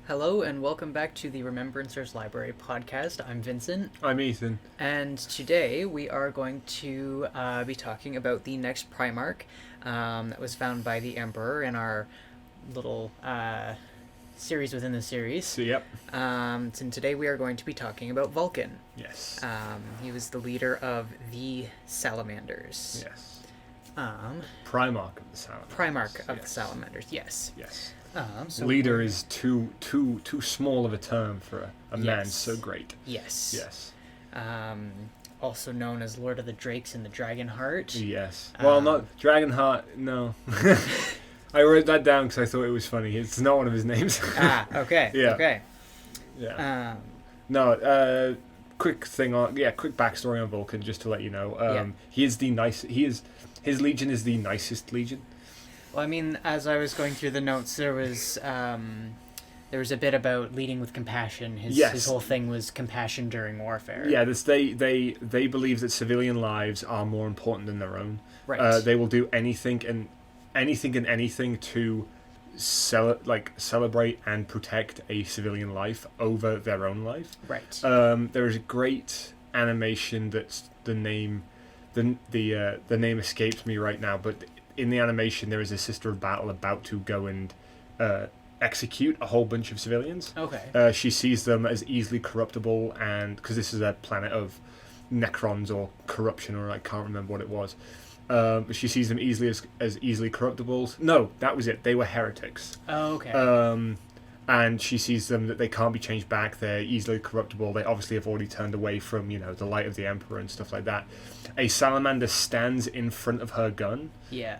Hello and welcome back to the Remembrancers Library podcast. I'm Vincent. I'm Ethan. And today we are going to be talking about the next primarch that was found by the Emperor in our little series within the series. So, yep. And today we are going to be talking about Vulkan. Yes. He was the leader of the Salamanders. Yes. Primarch of the Salamanders. Primarch of the Salamanders, yes. Yes. So leader is too small of a term for a man so great. Yes. Yes. Also known as Lord of the Drakes and the Dragonheart. Yes. Well, not Dragonheart. No. I wrote that down because I thought it was funny. It's not one of his names. Okay. Yeah. Okay. Yeah. Quick backstory on Vulkan, just to let you know. His legion is the nicest legion. Well, I mean, as I was going through the notes, there was a bit about leading with compassion. His whole thing was compassion during warfare. Yeah, they believe that civilian lives are more important than their own. Right. They will do anything to celebrate and protect a civilian life over their own life. Right. There is a great animation that's the name escapes me right now, but in the animation there is a Sister of Battle about to go and execute a whole bunch of civilians. Okay. She sees them as easily corruptible, and because this is a planet of necrons or corruption, or I can't remember what it was. She sees them as easily corruptible. No, that was it. They were heretics. Oh, okay. And she sees them that they can't be changed back. They're easily corruptible. They obviously have already turned away from, the light of the Emperor and stuff like that. A salamander stands in front of her gun. Yeah.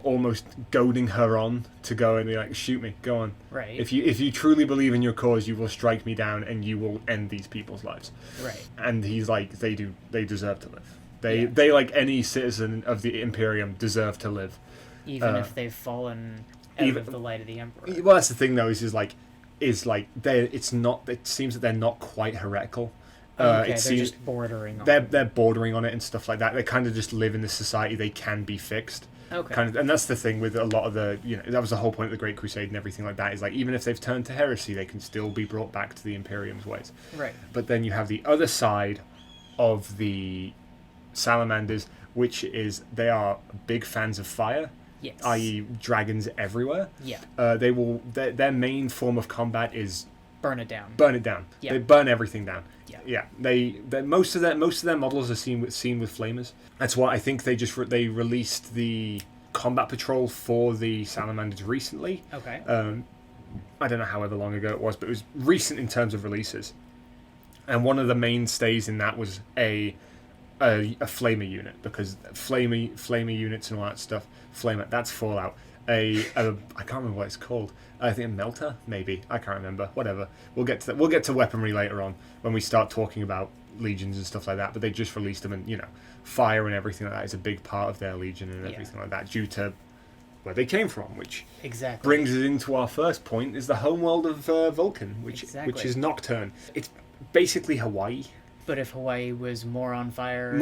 Almost goading her on to go and be like, shoot me, go on. Right. If you truly believe in your cause, you will strike me down and you will end these people's lives. Right. And he's like, they deserve to live. They like any citizen of the Imperium deserve to live. Even if they've fallen out of the light of the Emperor. Well, that's the thing though, it seems that they're not quite heretical. They're just bordering on it. They're bordering on it and stuff like that. They kind of just live in the society. They can be fixed. Okay. And that's the thing with a lot of the, that was the whole point of the Great Crusade and everything like that, is like, even if they've turned to heresy, they can still be brought back to the Imperium's ways. Right. But then you have the other side of the Salamanders, which is they are big fans of fire. Yes. I.e. dragons everywhere. Yeah. Their main form of combat is burn it down. Yeah. They burn everything down. Yeah. Yeah. They most of their models are seen with flamers. That's why I think they released the combat patrol for the Salamanders recently. Okay. I don't know however long ago it was, but it was recent in terms of releases. And one of the mainstays in that was a flamer unit, because flamer units and all that stuff. Flamer, that's Fallout. I can't remember what it's called. I think a melter, maybe. I can't remember. Whatever. We'll get to that. We'll get to weaponry later on when we start talking about legions and stuff like that. But they just released them, and fire and everything like that is a big part of their legion and everything like that, due to where they came from, which brings us into our first point: is the homeworld of Vulkan, which is Nocturne. It's basically Hawaii. But if Hawaii was more on fire...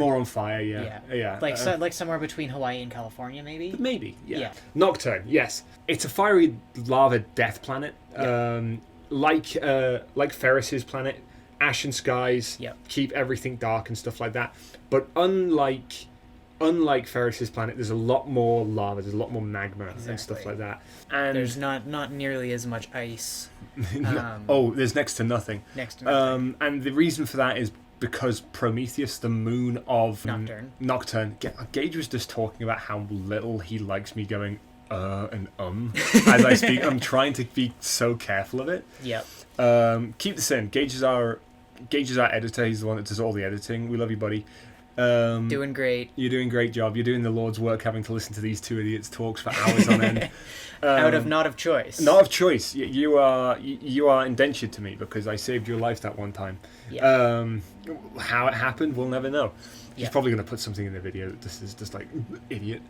Yeah. Like somewhere between Hawaii and California, maybe? Maybe, yeah. Nocturne, yes. It's a fiery lava death planet. Yeah. Like Ferris's planet, ashen skies, keep everything dark and stuff like that. But unlike Ferris's planet, there's a lot more lava, there's a lot more magma and stuff like that. And there's not nearly as much ice. There's next to nothing. And the reason for that is because Prometheus, the moon of Nocturne. Gage was just talking about how little he likes me going and as I speak. I'm trying to be so careful of it. Yep. Keep this in. Gage is our editor. He's the one that does all the editing. We love you, buddy. Doing great. You're doing a great job. You're doing the Lord's work, having to listen to these two idiots talks for hours on end. Not of choice. Not of choice. You are indentured to me because I saved your life that one time. Yeah. How it happened, we'll never know. He's probably going to put something in the video that this is just like, idiot.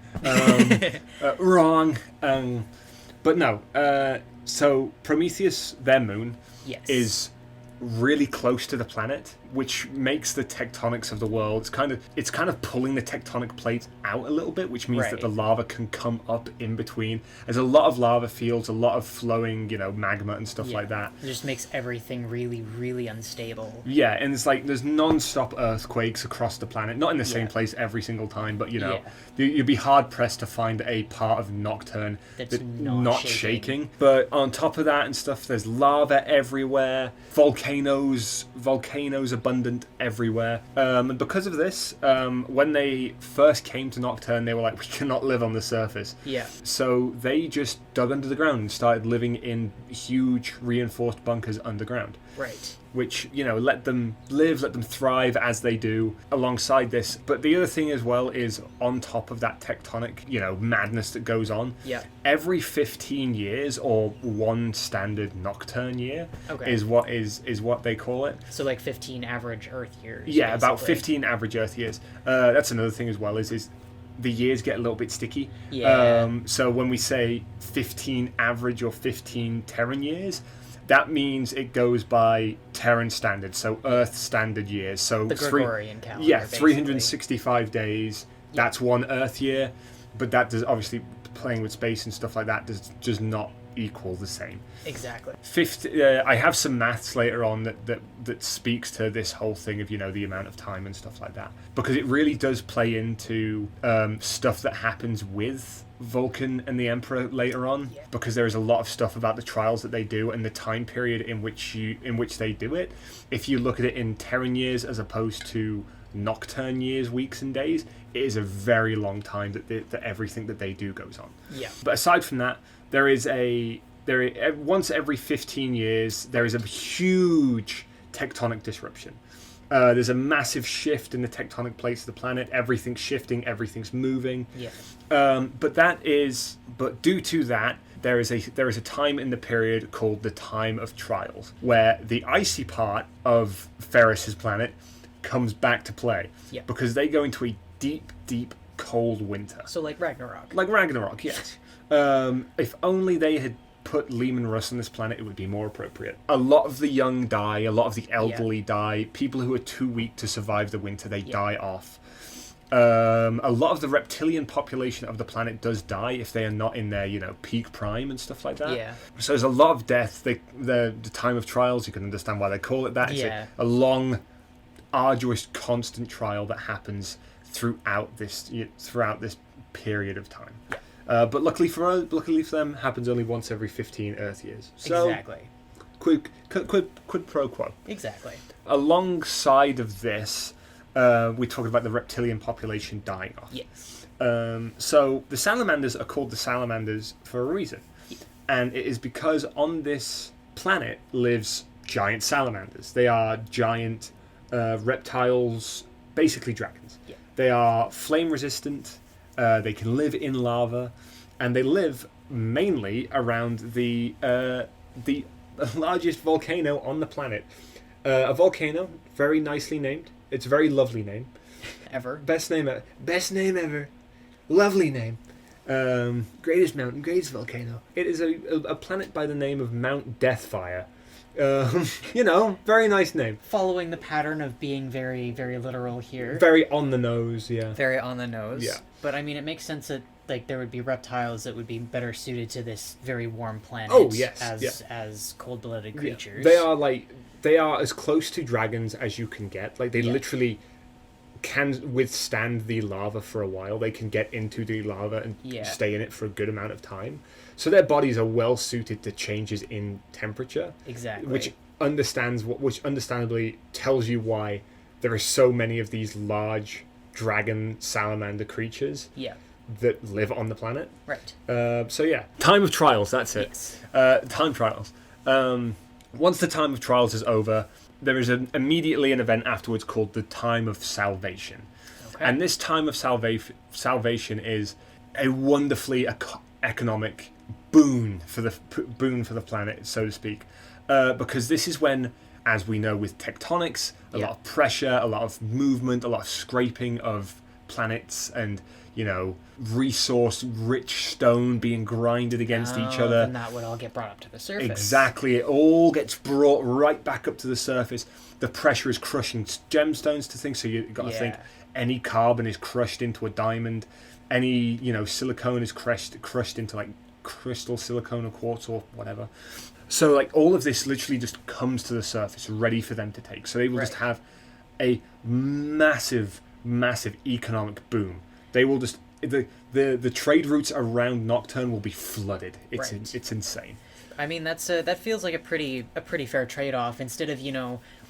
Wrong. But no. So Prometheus, their moon, is really close to the planet. which makes the tectonics of the world. It's kind of pulling the tectonic plate out a little bit, which means that the lava can come up in between. There's a lot of lava fields, a lot of flowing, magma and stuff like that. It just makes everything really, really unstable. Yeah, and it's like there's non-stop earthquakes across the planet, not in the same place every single time, but you'd be hard pressed to find a part of Nocturne that's not shaking. But on top of that and stuff, there's lava everywhere, volcanoes abundant everywhere. And because of this, when they first came to Nocturne, they were like, we cannot live on the surface. Yeah. So they just dug under the ground and started living in huge reinforced bunkers underground. Right. Which, let them live, let them thrive as they do alongside this. But the other thing as well is on top of that tectonic, madness that goes on, every 15 years or one standard Nocturne year is what they call it. So like 15 average Earth years. Yeah, basically. about 15 average Earth years. That's another thing as well is the years get a little bit sticky. Yeah. So when we say 15 average or 15 Terran years, that means it goes by Terran standard, so Earth standard years. So the Gregorian calendar. Yeah, 365 days. That's one Earth year, but that does obviously playing with space and stuff like that does not equal the same. Exactly. I have some maths later on that speaks to this whole thing of the amount of time and stuff like that, because it really does play into stuff that happens with Vulkan and the Emperor later on, because there is a lot of stuff about the trials that they do and the time period in which they do it. If you look at it in Terran years as opposed to Nocturne years, weeks and days, it is a very long time that everything that they do goes on. Yeah. But aside from that, once every 15 years there is a huge tectonic disruption. There's a massive shift in the tectonic plates of the planet. Everything's shifting, everything's moving. Yeah. But due to that, there is a time in the period called the Time of Trials, where the icy part of Ferris's planet comes back to play. Yeah. Because they go into a deep, deep cold winter. So like Ragnarok. Like Ragnarok, yes. If only they had put Lehman Russ on this planet, it would be more appropriate. A lot of the young die, a lot of the elderly die, people who are too weak to survive the winter, they die off. A lot of the reptilian population of the planet does die if they are not in their, peak prime and stuff like that. Yeah. So there's a lot of death. The Time of Trials, you can understand why they call it that. It's a long, arduous, constant trial that happens throughout this period of time. Yeah. But luckily for them, happens only once every 15 Earth years. So, exactly. Quid pro quo. Exactly. Alongside of this, we talk about the reptilian population dying off. Yes. So the Salamanders are called the Salamanders for a reason. Yeah. And it is because on this planet lives giant salamanders. They are giant reptiles, basically dragons. Yeah. They are flame resistant. They can live in lava, and they live mainly around the largest volcano on the planet. A volcano, very nicely named. It's a very lovely name. Ever. Best name ever. Lovely name. Greatest mountain, greatest volcano. It is a planet by the name of Mount Deathfire. Very nice name. Following the pattern of being very, very literal here. Very on the nose, yeah. Very on the nose. Yeah. But I mean, it makes sense that there would be reptiles that would be better suited to this very warm planet. Oh yes. As cold-blooded creatures. Yeah. They are as close to dragons as you can get. Like they literally can withstand the lava for a while. They can get into the lava and stay in it for a good amount of time. So their bodies are well suited to changes in temperature. Exactly. Which understandably tells you why there are so many of these large dragon salamander creatures that live on the planet. Right. Time of Trials, that's it. Yes. Time Trials. Once the Time of Trials is over, there is immediately an event afterwards called the Time of Salvation. Okay. And this Time of Salvation is a wonderfully economic boon for the planet, so to speak, because this is when, as we know with tectonics, a lot of pressure, a lot of movement, a lot of scraping of planets and, resource-rich stone being grinded against each other. And that would all get brought up to the surface. Exactly. It all gets brought right back up to the surface. The pressure is crushing gemstones to things, so you've got to think any carbon is crushed into a diamond. Any, silicone is crushed into, like, crystal silicone or quartz or whatever. So, like, all of this literally just comes to the surface, ready for them to take. So they will just have a massive, massive economic boom. They will just... The trade routes around Nocturne will be flooded. It's insane. I mean, that feels like a pretty fair trade-off. Instead of,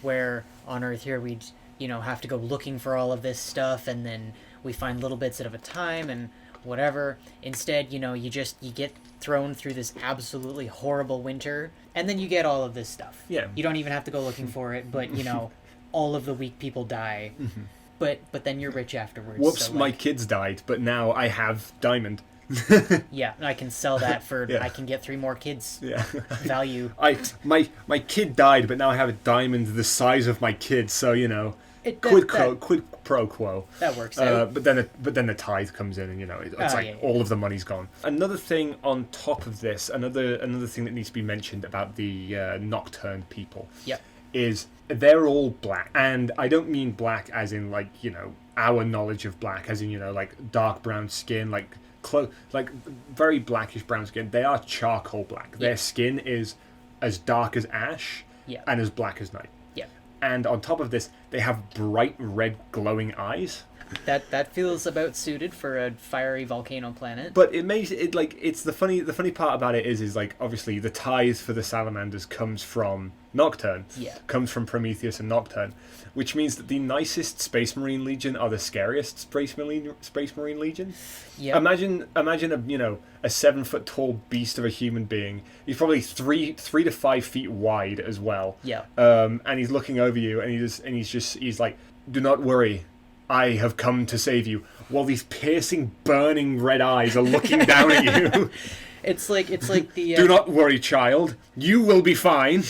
where on Earth here we'd, have to go looking for all of this stuff, and then we find little bits at a time and whatever. Instead, you get thrown through this absolutely horrible winter, and then you get all of this stuff. Yeah. You don't even have to go looking for it, but, all of the weak people die. Mm-hmm. But then you're rich afterwards. Whoops, so, my kids died, but now I have diamond. Yeah, I can sell that for... I can get 3 more kids. Yeah. Value. My kid died, but now I have a diamond the size of my kid, so, quid pro quo. That works out. But then the tithe comes in, and it's all of the money's gone. Another thing on top of this, another thing that needs to be mentioned about the Nocturne people, is they're all black, and I don't mean black as in like our knowledge of black, as in like dark brown skin, like very blackish brown skin. They are charcoal black. Their skin is as dark as ash and as black as night. And on top of this, they have bright red glowing eyes. That feels about suited for a fiery volcano planet. But it makes it like it's the funny part about it is like obviously the tithe for the Salamanders comes from Nocturne. Comes from Prometheus and Nocturne, which means that the nicest Space Marine Legion are the scariest Space Marine Legion. Yeah. Imagine a 7-foot tall beast of a human being. He's probably 3 to 5 feet wide as well. Yeah. And he's looking over you, and he's like, "Do not worry, I have come to save you," while these piercing, burning red eyes are looking down at you. It's like the... Do not worry, child. You will be fine.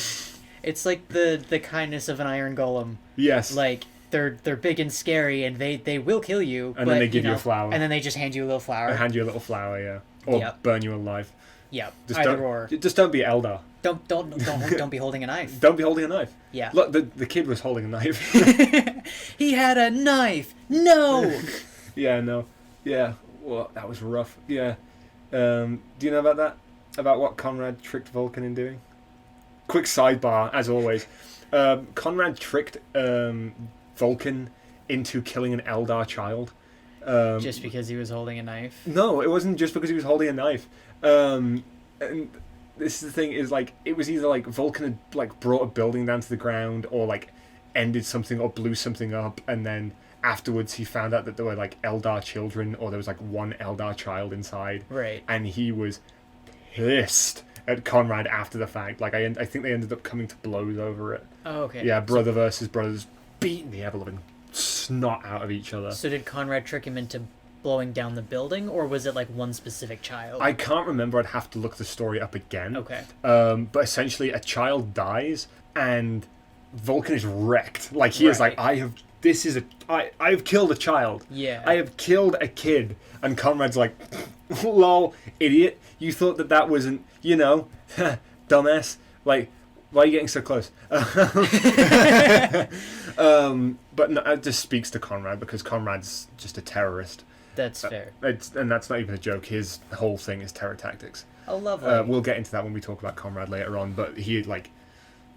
It's like the kindness of an iron golem. Yes. Like, they're big and scary, and they will kill you. And then they give you a flower. And then they just hand you a little flower. They hand you a little flower, yeah. Or burn you alive. Yeah, Just don't be Eldar. Don't be holding a knife. Don't be holding a knife. Yeah. Look, the kid was holding a knife. He had a knife. No. Yeah, no. Yeah. Well, that was rough. Yeah. Do you know about that? About what Conrad tricked Vulkan in doing? Quick sidebar, as always. Conrad tricked Vulkan into killing an Eldar child. Just because he was holding a knife? No, it wasn't just because he was holding a knife. And this is the thing, is like it was either like Vulkan had like brought a building down to the ground, or like ended something or blew something up, and then afterwards he found out that there were like Eldar children, or there was like one Eldar child inside. Right. And he was pissed at Conrad after the fact. Like I think they ended up coming to blows over it. Oh, okay. Yeah, brother versus brothers, beating the ever-living snot out of each other. So did Conrad trick him into blowing down the building, or was it like one specific child? I can't remember. I'd have to look the story up again. Okay. But essentially, a child dies, and Vulkan is wrecked. Like he is like, I've killed a child. Yeah. I have killed a kid, and Conrad's like, lol, idiot. You thought that wasn't, dumbass. Like, why are you getting so close? But no, it just speaks to Conrad, because Conrad's just a terrorist. That's fair. And that's not even a joke. His whole thing is terror tactics. Oh, lovely. We'll get into that when we talk about Conrad later on, but he, like,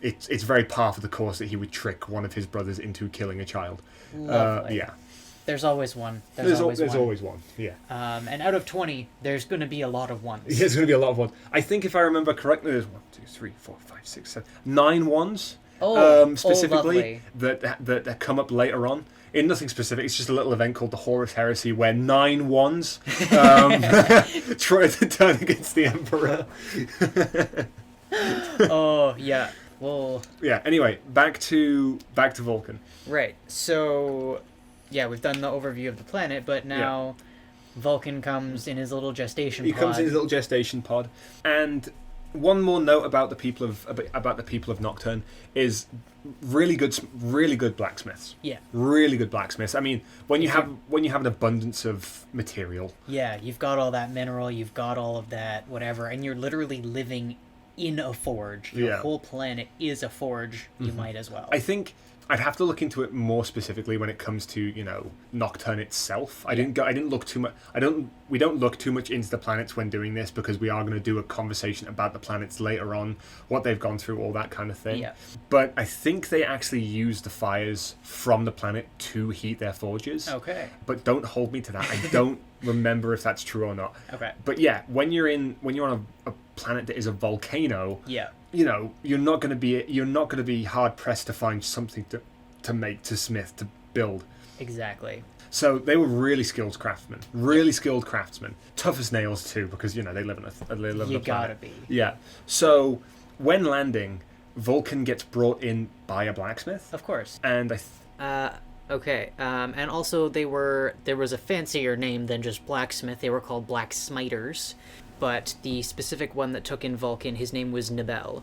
it's very par for the course that he would trick one of his brothers into killing a child. Lovely. Yeah. There's always one. There's always one, yeah. And out of 20, there's going to be a lot of ones. Yeah, there's going to be a lot of ones. I think if I remember correctly, there's 1, 2, 3, 4, 5, 6, 7, 9 ones. Specifically that come up later on. In nothing specific, it's just a little event called the Horus Heresy, where 9 wands try to turn against the Emperor. Oh yeah, well. Yeah. Anyway, back to Vulkan. Right. So, yeah, we've done the overview of the planet, but now Vulkan comes in his little gestation pod. He comes in his little gestation pod, and one more note about the people of Nocturne is really good blacksmiths. Yeah. Really good blacksmiths. I mean, when you have an abundance of material. Yeah, you've got all that mineral, you've got all of that whatever, and you're literally living in a forge. Your whole planet is a forge. You might as well. I think I'd have to look into it more specifically when it comes to, you know, Nocturne itself. I didn't look too much. We don't look too much into the planets when doing this, because we are going to do a conversation about the planets later on, what they've gone through, all that kind of thing. Yeah. But I think they actually use the fires from the planet to heat their forges. Okay. But don't hold me to that. I don't remember if that's true or not. Okay. But yeah, when you're on a planet that is a volcano, you know, you're not going to be hard pressed to find something to make, to smith, to build. Exactly. So they were really skilled craftsmen, tough as nails too, because you know they live on a planet. You gotta be. Yeah. So when landing, Vulkan gets brought in by a blacksmith. Of course. And Okay. And also there was a fancier name than just blacksmith. They were called blacksmiters. But the specific one that took in Vulkan, his name was Nibel.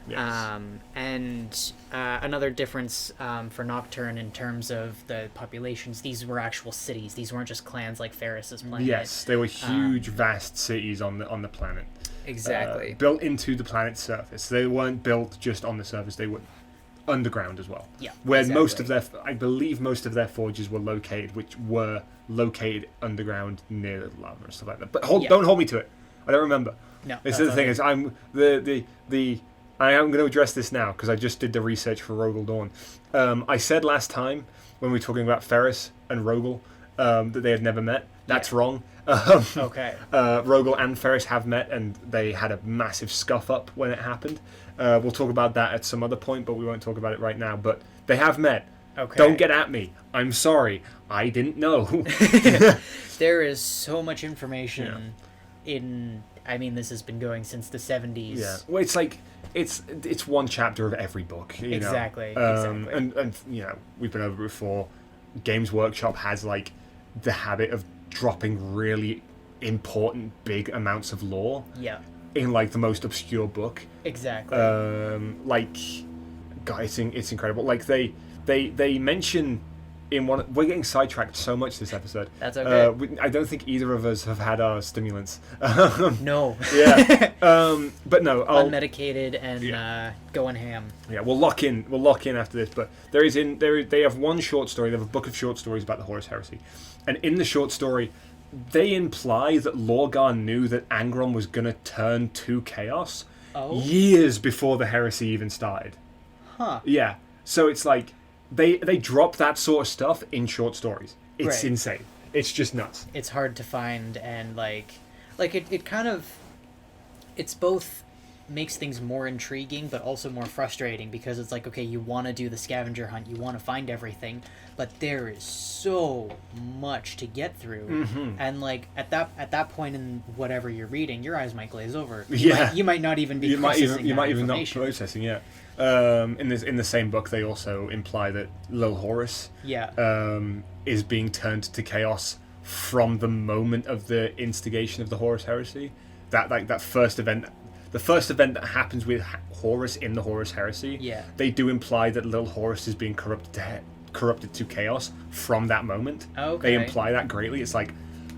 Yes. And another difference for Nocturne in terms of the populations, these were actual cities. These weren't just clans like Ferris's planet. Yes, they were huge, vast cities on the planet. Exactly. Built into the planet's surface. They weren't built just on the surface. They were underground as well. Yeah. Where I believe most of their forges were located, which were located underground near the lava and stuff like that. But don't hold me to it. I don't remember. No. This is the thing. Is I am going to address this now because I just did the research for Rogel Dawn. I said last time when we were talking about Ferris and Rogel that they had never met. That's wrong. Okay. Rogel and Ferris have met, and they had a massive scuff up when it happened. We'll talk about that at some other point, but we won't talk about it right now. But they have met. Okay. Don't get at me. I'm sorry. I didn't know. There is so much information in... I mean, this has been going since the 70s. Yeah. Well, it's like... It's one chapter of every book. You know? Exactly. And, you know, we've been over it before. Games Workshop has, like, the habit of dropping really important, big amounts of lore. Yeah. In, like, the most obscure book. Exactly. Like... God, it's incredible. Like, they mention... We're getting sidetracked so much this episode. That's okay. I don't think either of us have had our stimulants. No. Yeah. But no. Unmedicated and going ham. Yeah, we'll lock in after this. But they have one short story. They have a book of short stories about the Horus Heresy, and in the short story, they imply that Lorgar knew that Angron was going to turn to chaos years before the heresy even started. Huh. Yeah. So it's like. They drop that sort of stuff in short stories. It's insane. It's just nuts. It's hard to find, and like it kind of, it's both makes things more intriguing but also more frustrating, because it's like, okay, you want to do the scavenger hunt, you want to find everything, but there is so much to get through, and like at that point in whatever you're reading, your eyes might glaze over. You might not even be processing you might even not information. processing. Yeah. In the same book, they also imply that Lil Horus is being turned to chaos from the moment of the instigation of the Horus Heresy. That first event, the first event that happens with Horus in the Horus Heresy. They do imply that Lil Horus is being corrupted to chaos from that moment. Okay. They imply that greatly. It's like,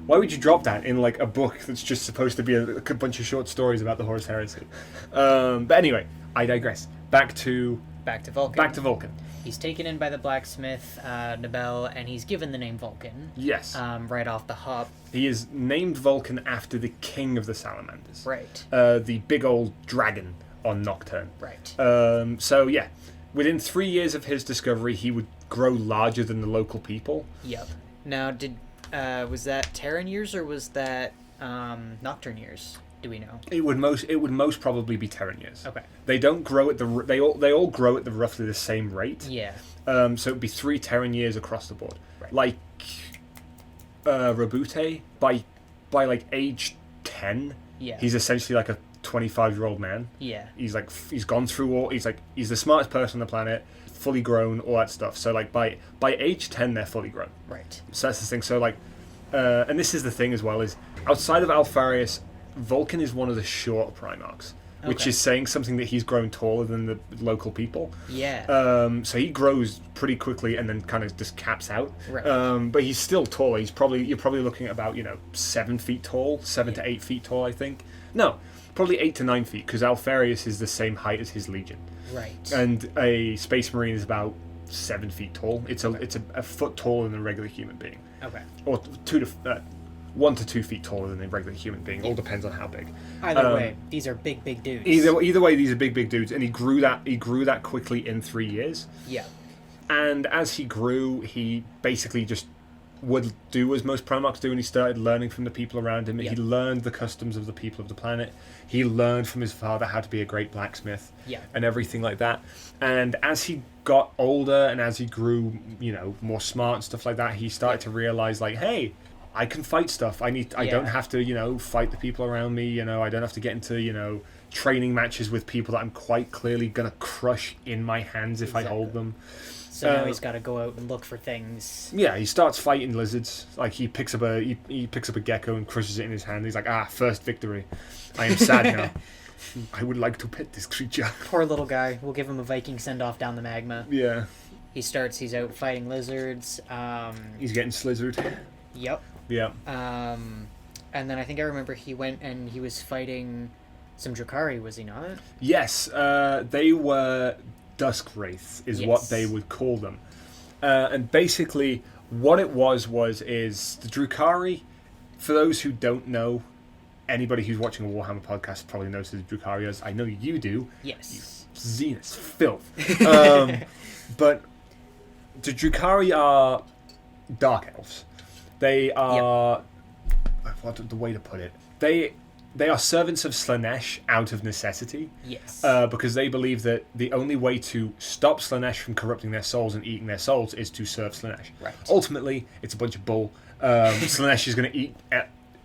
why would you drop that in like a book that's just supposed to be a bunch of short stories about the Horus Heresy? But anyway, I digress. Back to Vulkan. He's taken in by the blacksmith, Nibel, and he's given the name Vulkan. Yes. Right off the hop. He is named Vulkan after the king of the Salamanders. Right. The big old dragon on Nocturne. Right. So yeah, within 3 years of his discovery, he would grow larger than the local people. Yep. Now, was that Terran years or was that Nocturne years? Do we know? It would most probably be Terran years. Okay. They don't grow at they all grow at roughly the same rate. Yeah. So it'd be 3 Terran years across the board. Right. Like Rabute, by like age 10, he's essentially like a 25-year-old man. Yeah. He's gone through all. He's the smartest person on the planet, fully grown, all that stuff. So like by age 10, they're fully grown. Right. So that's the thing. So like, and this is the thing as well, is outside of Alfarius, Vulkan is one of the shorter primarchs. which Okay. is saying something that he's grown taller than the local people. Yeah. So he grows pretty quickly and then kind of just caps out. Right. But he's still tall. You're probably looking at about 7 feet tall, 7 to 8 feet tall, I think. No, probably 8 to 9 feet, because Alfarius is the same height as his legion, Right. and a Space Marine is about 7 feet tall. It's a foot taller than a regular human being, Okay. or 1 to 2 feet taller than a regular human being. All depends on how big. Either way, these are big dudes. Either way, these are big dudes, and he grew that quickly in 3 years. Yeah. And as he grew, he basically just would do as most primarchs do, and he started learning from the people around him. Yeah. He learned the customs of the people of the planet. He learned from his father how to be a great blacksmith, Yeah. and everything like that. And as he got older and as he grew, more smart and stuff like that, he started to realize, like, hey, I can fight stuff. I don't have to, fight the people around me. I don't have to get into, training matches with people that I'm quite clearly gonna crush in my hands if I hold them. So now he's got to go out and look for things. Yeah, he starts fighting lizards. Like, he picks up a gecko and crushes it in his hand. He's like, first victory. I am sad now. I would like to pet this creature. Poor little guy. We'll give him a Viking send-off down the magma. Yeah. He's out fighting lizards. He's getting slizzard. Yep. Yeah. And then I think I remember he went and he was fighting some Drukhari, was he not? Yes, they were Dusk Wraiths, is what they would call them. And basically, what it was the Drukhari, for those who don't know, anybody who's watching a Warhammer podcast probably knows who the Drukhari is. I know you do. Yes. You Zenus filth. But the Drukhari are dark elves. They are... What's the way to put it? They are servants of Slaanesh out of necessity. Yes. Because they believe that the only way to stop Slaanesh from corrupting their souls and eating their souls is to serve Slaanesh. Right. Ultimately, it's a bunch of bull. Slaanesh is going to eat...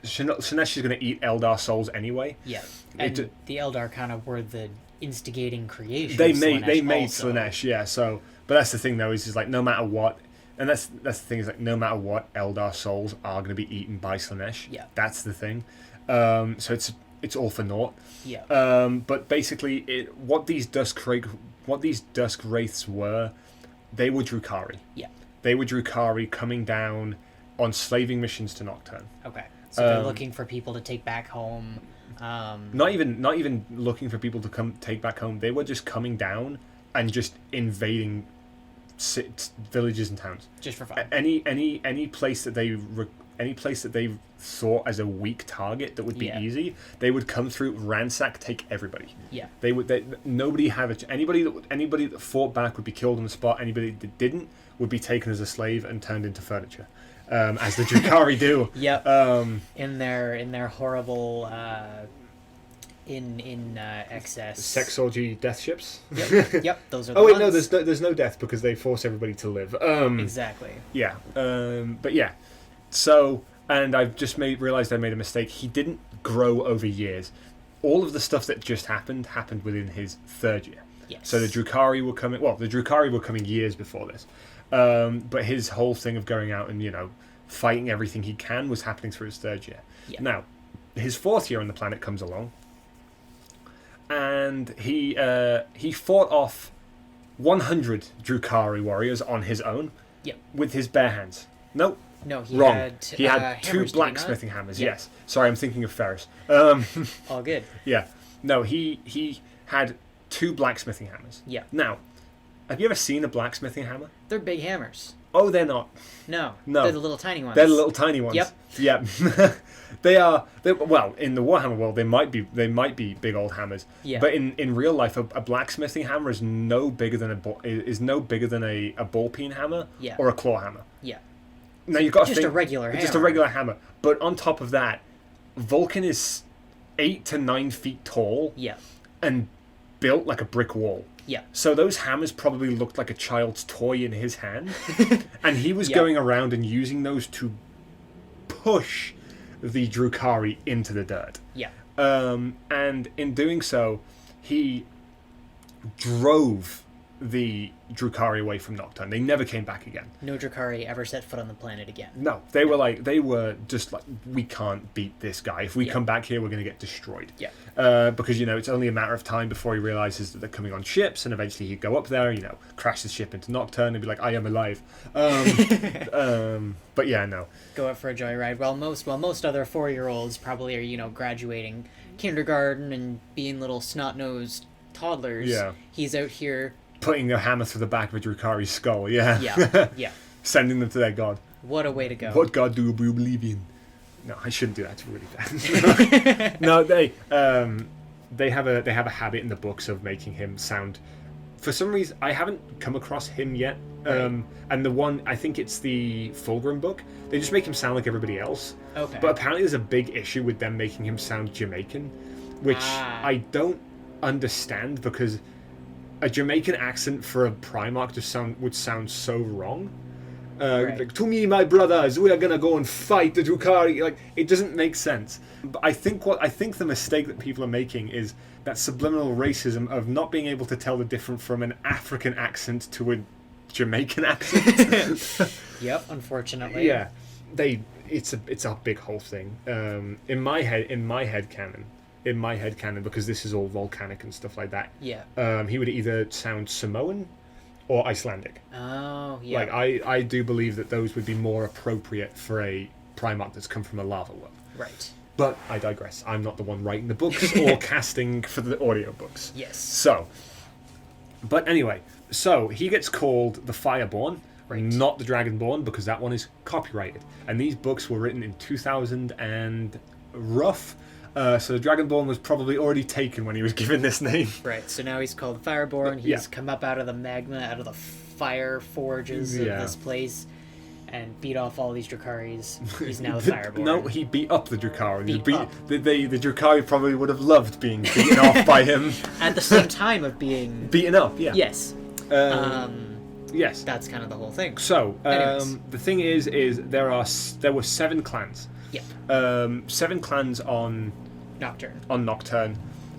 Slaanesh is going to eat Eldar souls anyway. Yeah. And the Eldar kind of were the instigating creation They of made also. Slaanesh, yeah. So, but that's the thing though, is like no matter what, and that's the thing, is like no matter what, Eldar souls are going to be eaten by Slaanesh. Yeah. That's the thing. So it's all for naught. Yeah. But basically, what these Dusk Wraiths were, they were Drukhari. Yeah. They were Drukhari coming down on slaving missions to Nocturne. Okay. So they're looking for people to take back home. Not even looking for people to come take back home. They were just coming down and just invading villages and towns. Just for fun. Any place that they saw as a weak target that would be easy, they would come through, ransack, take everybody. Yeah. Nobody anybody that fought back would be killed on the spot. Anybody that didn't would be taken as a slave and turned into furniture. As the Drukhari do. Yep. In their horrible excess Sex orgy death ships. Yep. Those are. Oh wait, ones. no, there's no death because they force everybody to live. Exactly. Yeah. But yeah. So, and I've just realized I made a mistake. He didn't grow over years. All of the stuff that just happened within his third year. Yes. So the Drukhari were coming. Well, the Drukhari were coming years before this. But his whole thing of going out and fighting everything he can was happening through his third year. Yeah. Now, his fourth year on the planet comes along, and he fought off 100 Drukhari warriors on his own. Yep. With his bare hands. Nope. No, he Wrong. had. He had two hammers, blacksmithing hammers. Yep. Yes. Sorry, I'm thinking of Ferris. All good. Yeah. No, he had two blacksmithing hammers. Yeah. Now, have you ever seen a blacksmithing hammer? They're big hammers. Oh, they're not. No. No. They're the little tiny ones. They're the little tiny ones. Yep. Yep. Well, in the Warhammer world, they might be big old hammers. Yeah. But in real life, a blacksmithing hammer is no bigger than a ball peen hammer. Yeah. Or a claw hammer. Yeah. Now you've got to Just think, a regular hammer. Just a regular hammer. But on top of that, Vulkan is 8 to 9 feet tall. Yeah. And built like a brick wall. Yeah. So those hammers probably looked like a child's toy in his hand. And he was going around and using those to push the Drukhari into the dirt. Yeah. And in doing so, he drove the Drukhari away from Nocturne. They never came back again. No Drukhari ever set foot on the planet again. No, they were just like, we can't beat this guy. If we come back here, we're going to get destroyed. Yeah. Because, it's only a matter of time before he realizes that they're coming on ships, and eventually he'd go up there, crash his ship into Nocturne and be like, I am alive. But yeah, no. Go out for a joyride. While most other 4-year-olds probably are, graduating kindergarten and being little snot-nosed toddlers. Yeah. He's out here putting a hammer through the back of a Drukhari's skull. Yeah. Yeah. Sending them to their god. What a way to go. What god do you believe in? No, I shouldn't do that. It's really bad. No, they have a habit in the books of making him sound. For some reason, I haven't come across him yet. Right. And the one, I think it's the Fulgrim book. They just make him sound like everybody else. Okay. But apparently, there's a big issue with them making him sound Jamaican, which I don't understand, because a Jamaican accent for a Primarch would sound so wrong. Right. Like, to me, my brothers, we are gonna go and fight the Drukhari. Like, it doesn't make sense. But I think the mistake that people are making is that subliminal racism of not being able to tell the difference from an African accent to a Jamaican accent. Yep, unfortunately. Yeah, it's a big whole thing. In my head canon, because this is all volcanic and stuff like that. Yeah. He would either sound Samoan or Icelandic. Oh, yeah. Like, I do believe that those would be more appropriate for a Primarch that's come from a lava world. Right. But I digress. I'm not the one writing the books or casting for the audiobooks. Yes. So, but anyway, so he gets called the Fireborn, Right. not the Dragonborn, because that one is copyrighted. And these books were written in 2000 and rough. So the Dragonborn was probably already taken when he was given this name. Right, so now he's called Fireborn. He's come up out of the magma, out of the fire forges of this place, and beat off all these Drukkaris. He's now the Fireborn. No, he beat up the Drukhari. The Drukhari probably would have loved being beaten off by him. At the same time of being... Beaten up, yeah. Yes. Yes. That's kind of the whole thing. So, Anyways. the thing is there were 7 clans. Yep. 7 clans on Nocturne.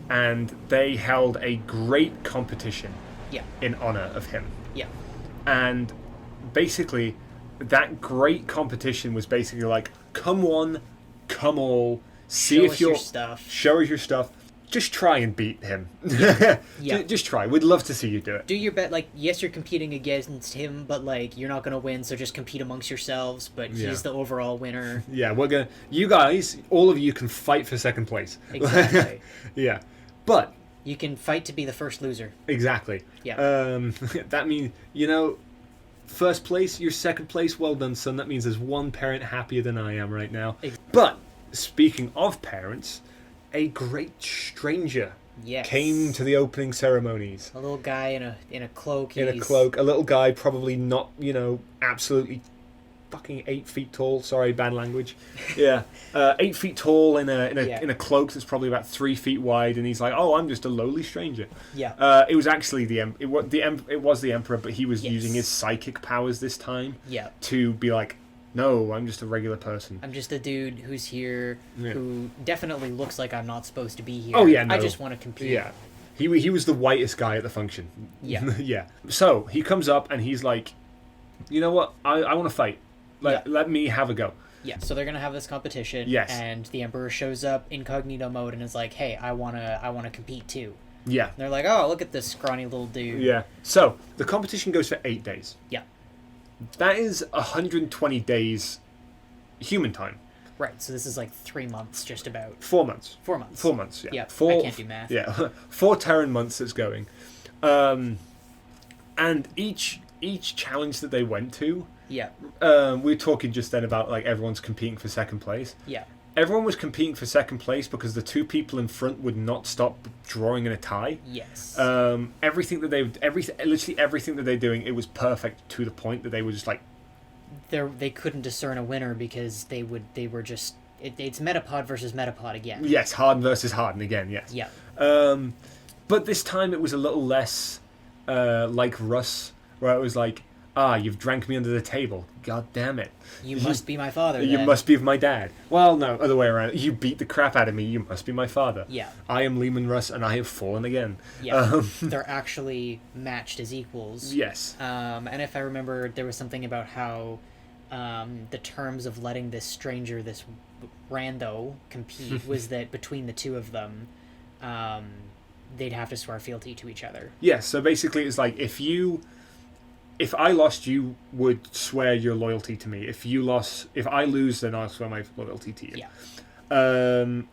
and they held a great competition Yeah. in honor of him. Yeah. And basically, that great competition was basically like, come one, come all, Show us your stuff. Show us your stuff. Just try and beat him. Yeah. Just try. We'd love to see you do it. Do your bet. Like, yes, you're competing against him, but like, you're not gonna win. So just compete amongst yourselves. But he's the overall winner. Yeah, we're gonna. You guys, all of you, can fight for second place. Exactly. Yeah, but You can fight to be the first loser. exactly. Yeah. That means first place. You're second place. Well done, son. That means there's one parent happier than I am right now. But speaking of parents, a great stranger Yes. came to the opening ceremonies. A little guy in a cloak. In a cloak, a little guy, probably not, absolutely fucking 8 feet tall. Sorry, bad language. Yeah, 8 feet tall in a cloak that's probably about 3 feet wide, and he's like, "Oh, I'm just a lowly stranger." Yeah. It was actually it was the emperor, but he was using his psychic powers this time. Yeah. To be like, "No, I'm just a regular person. I'm just a dude who's here, who definitely looks like I'm not supposed to be here. Oh, yeah, no. I just want to compete." Yeah. He was the whitest guy at the function. Yeah. Yeah. So he comes up and he's like, "You know what? I want to fight. Let me have a go." Yeah. So they're gonna have this competition. Yes. And the emperor shows up incognito mode and is like, "Hey, I wanna compete too." Yeah. And they're like, "Oh, look at this scrawny little dude." Yeah. So the competition goes for 8 days. Yeah. That is 120 days human time. Right. So this is like 3 months, just about. 4 months. 4 months. 4 months. Yeah. Yeah. I can't do math. Yeah. 4 Terran months it's going. And each challenge that they went to. Yeah. We were talking just then about like everyone's competing for second place. Yeah. Everyone was competing for second place because the 2 people in front would not stop drawing in a tie. Yes. Literally everything that they're doing, it was perfect to the point that they were just like, they couldn't discern a winner because it's Metapod versus Metapod again. yes, Harden versus Harden again. Yes. Yeah. But this time it was a little less like Russ, where it was like, Ah, you've drank me under the table. God damn it. You must be my father, You then. must be my dad. Well, no, other way around. You beat the crap out of me. You must be my father. Yeah. I am Lehman Russ, and I have fallen again. Yeah. They're actually matched as equals. Yes. And if I remember, there was something about how the terms of letting this stranger, this rando, compete was that between the two of them, they'd have to swear fealty to each other. Yeah, so basically it's like if I lost, you would swear your loyalty to me. If I lose, then I'll swear my loyalty to you. Yeah.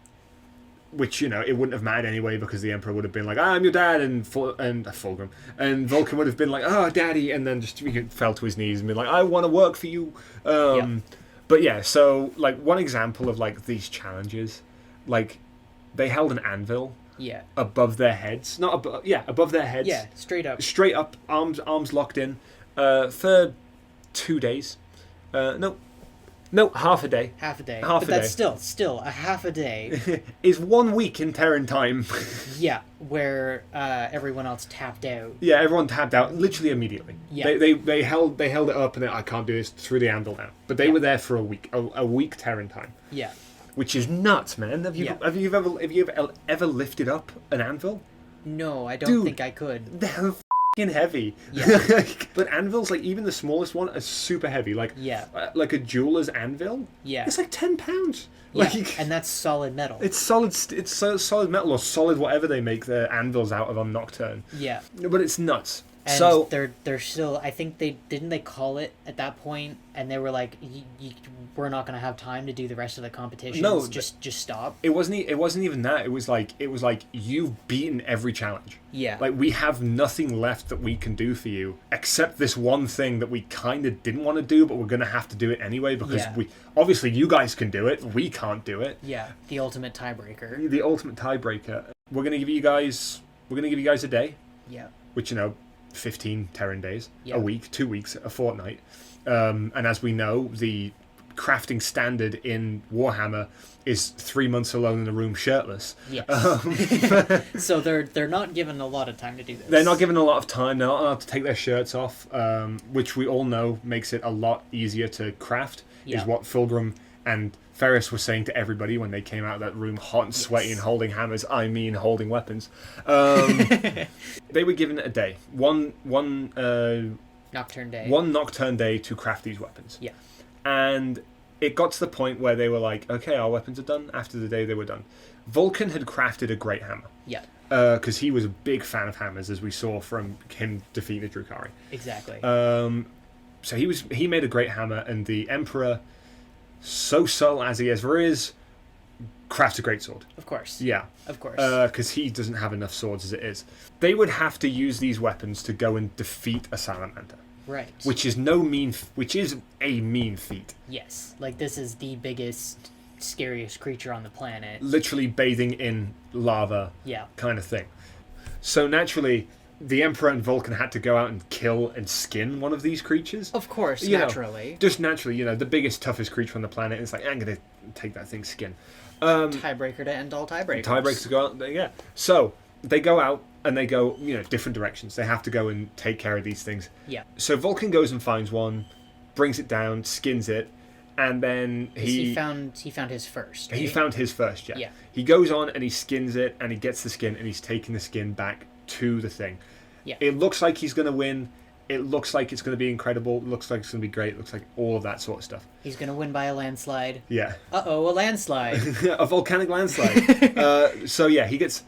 Which, you know, it wouldn't have mattered anyway because the Emperor would have been like, I'm your dad, and Fulgrim. And Vulkan would have been like, oh, daddy, and then just fell to his knees and be like, I want to work for you. But yeah, so, like, one example of, like, these challenges, like, they held an anvil above their heads. Above their heads. Yeah, straight up. Straight up, arms locked in, for 2 days. No, half a day. Half a day. Half but a that's day. still a half a day. Is 1 week in Terran time. Yeah, where everyone else tapped out. Yeah, everyone tapped out literally immediately. Yeah. They held it up and I can't do this, threw the anvil down. But they were there for a week, a week Terran time. Yeah. Which is nuts, man. Have you ever lifted up an anvil? No, I don't Dude, think I could. They're f***ing heavy. Yeah. But anvils, like even the smallest one, are super heavy. Like like a jeweler's anvil. Yeah. It's like £10. Yeah, Like, and that's solid metal. it's solid. It's solid metal or solid whatever they make their anvils out of on Nocturne. Yeah. But it's nuts. And so they're still. I think they call it at that point, and they were like, "We're not going to have time to do the rest of the competitions. No, just stop." it wasn't even that. It was like you've beaten every challenge. Yeah. Like we have nothing left that we can do for you except this one thing that we kind of didn't want to do, but we're going to have to do it anyway because we obviously you guys can do it. We can't do it. Yeah. The ultimate tiebreaker. The ultimate tiebreaker. We're going to give you guys a day. Yeah. Which, you know, 15 Terran days, Yeah. a week, 2 weeks, a fortnight. And as we know, the crafting standard in Warhammer is 3 months alone in a room shirtless. Yes. So they're not given a lot of time to do this. They're not given a lot of time. They're not allowed to take their shirts off, which we all know makes it a lot easier to craft, is what Fulgrim and Ferris were saying to everybody when they came out of that room hot and sweaty and holding hammers, holding weapons. They were given a day. One Nocturne day. One Nocturne day to craft these weapons. Yeah. And it got to the point where they were like, okay, our weapons are done. After the day they were done. Vulkan had crafted a great hammer. Yeah. Because he was a big fan of hammers, as we saw from him defeating the Drukhari. Exactly. So he made a great hammer, and the Emperor, so subtle as he ever is, crafts a great sword. Of course. Yeah. Of course. Because he doesn't have enough swords as it is. They would have to use these weapons to go and defeat a Salamander. Right. Which is a mean feat. Yes. Like, this is the biggest, scariest creature on the planet. Literally bathing in lava. Yeah. Kind of thing. So naturally, the Emperor and Vulkan had to go out and kill and skin one of these creatures. Of course, naturally. Just naturally, the biggest, toughest creature on the planet. It's like, I'm going to take that thing's skin. Tiebreaker to end all tiebreakers. Tiebreakers to go out, yeah. So, they go out and they go, different directions. They have to go and take care of these things. Yeah. So Vulkan goes and finds one, brings it down, skins it, and then he found his first. Right? He found his first, yeah. Yeah. He goes on and he skins it, and he gets the skin, and he's taking the skin back to the thing. Yeah. It looks like he's going to win. It looks like it's going to be incredible. It looks like it's going to be great. It looks like all of that sort of stuff. He's going to win by a landslide. Yeah. Uh-oh, a landslide. A volcanic landslide. So yeah, he gets...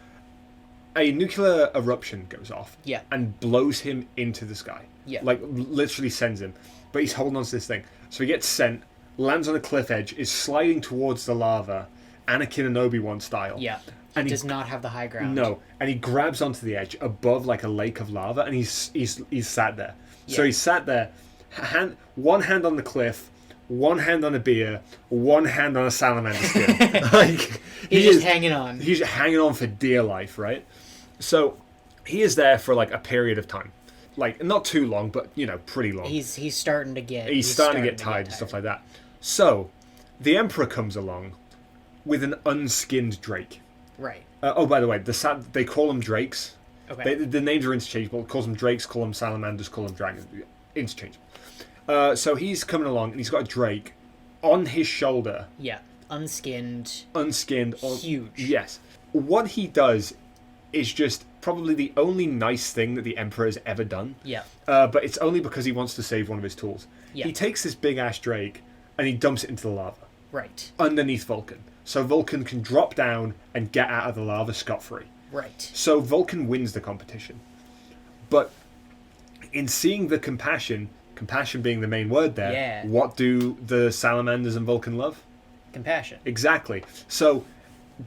A nuclear eruption goes off. Yeah. And blows him into the sky. Yeah. Like, literally sends him. But he's holding on to this thing. So he gets sent, lands on a cliff edge, is sliding towards the lava, Anakin and Obi-Wan style. Yeah. And he does not have the high ground. No. And he grabs onto the edge above like a lake of lava, and he's sat there. Yeah. So he's sat there, one hand on the cliff, one hand on a beer, one hand on a salamander skin. Like, he's just hanging on. He's hanging on for dear life, right? So he is there for like a period of time. Like, not too long, but, pretty long. He's starting to get... He's starting to get tired and stuff like that. So, the Emperor comes along with an unskinned drake. Right. By the way, they call them drakes. Okay. The names are interchangeable. Calls them drakes, call them salamanders, call them dragons. interchangeable. So he's coming along, and he's got a drake on his shoulder. Yeah. Unskinned. Huge. Yes. What he does is just probably the only nice thing that the Emperor has ever done. Yeah. But it's only because he wants to save one of his tools. Yeah. He takes this big-ass drake, and he dumps it into the lava. Right. Underneath Vulkan. So Vulkan can drop down and get out of the lava scot-free. Right. So Vulkan wins the competition. But in seeing the compassion being the main word there, Yeah. what do the Salamanders and Vulkan love? Compassion. Exactly. So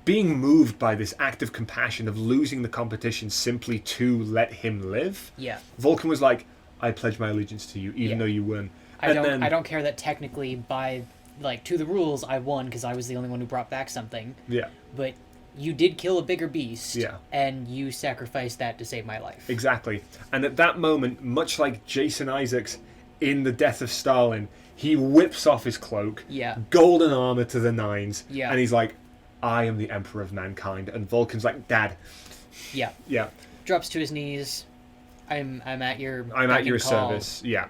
being moved by this act of compassion of losing the competition simply to let him live, Yeah. Vulkan was like, I pledge my allegiance to you, even though you won. I don't care that technically by, like, to the rules I won because I was the only one who brought back something. Yeah. But you did kill a bigger beast. Yeah. And you sacrificed that to save my life. Exactly. And at that moment, much like Jason Isaacs in The Death of Stalin, he whips off his cloak, Yeah. golden armor to the nines, Yeah. and he's like, I am the Emperor of Mankind. And Vulcan's like, Dad. Yeah. Yeah. Drops to his knees. I'm at your I'm beck at your and call. service. Yeah.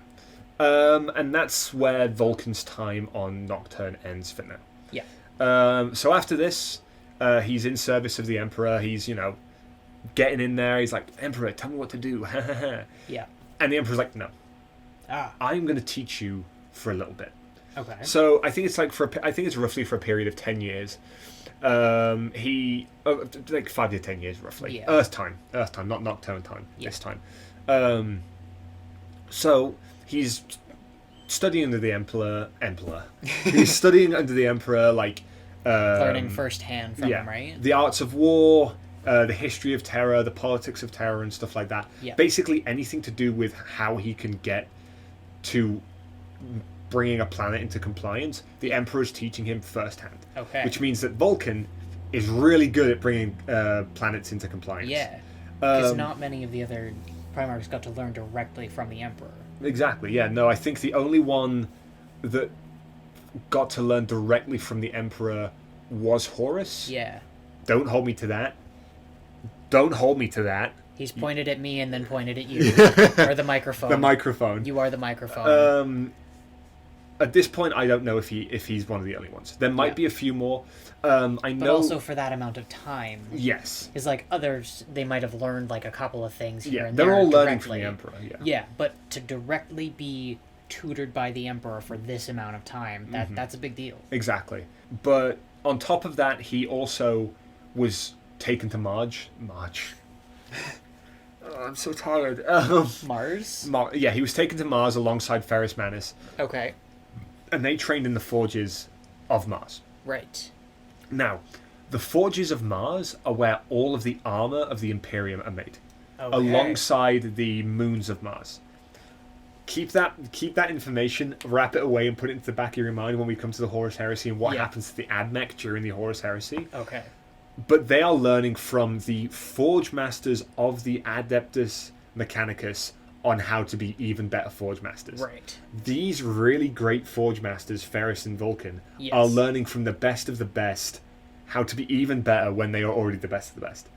And that's where Vulcan's time on Nocturne ends for now. Yeah. So after this, he's in service of the Emperor. He's, getting in there. He's like, Emperor, tell me what to do. Yeah. And the Emperor's like, no, Ah. I'm going to teach you for a little bit. Okay. So I think it's roughly for a period of 10 years. Like 5 to 10 years roughly. Yeah. Earth time, not Nocturne time. Yeah. This time. So he's studying under the Emperor. He's studying under the Emperor, like learning firsthand from him, right? the arts of war, the history of terror, the politics of terror, and stuff like that. Yeah. Basically anything to do with how he can get to bringing a planet into compliance, the Emperor's teaching him firsthand. Okay. Which means that Vulcan is really good at bringing planets into compliance. Yeah. Because not many of the other primarchs got to learn directly from the Emperor. Exactly, yeah. No, I think the only one that got to learn directly from the Emperor was Horus. Yeah. Don't hold me to that. Don't hold me to that. He's pointed at me and then pointed at you. Or the microphone. The microphone. You are the microphone. At this point, I don't know if he's one of the only ones. There might be a few more. I know. But also for that amount of time. Yes. Because, like, others, they might have learned, like, a couple of things here and they're there. all learning from directly. the Emperor. Yeah. Yeah, but to directly be tutored by the Emperor for this amount of time, that's a big deal. Exactly. But on top of that, he also was taken to Marge. Oh, I'm so tired. Mars? Yeah, he was taken to Mars alongside Ferrus Manus, Okay. and they trained in the forges of Mars. Right. Now, the forges of Mars are where all of the armor of the Imperium are made, Okay. alongside the moons of Mars. Keep that information, wrap it away, and put it into the back of your mind when we come to the Horus Heresy and what happens to the Admech during the Horus Heresy. Okay. But they are learning from the Forge Masters of the Adeptus Mechanicus on how to be even better Forge Masters. Right. These really great Forge Masters, Ferrus and Vulcan, Yes. are learning from the best of the best how to be even better when they are already the best of the best.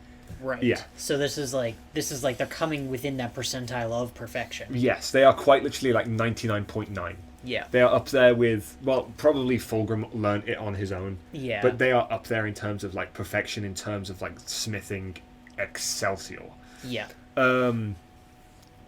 Right. Yeah. So this is like they're coming within that percentile of perfection. Yes, they are quite literally like 99.9. Yeah. They are up there with, well, probably Fulgrim learned it on his own. Yeah. But they are up there in terms of like perfection, in terms of like smithing Excelsior. Yeah. And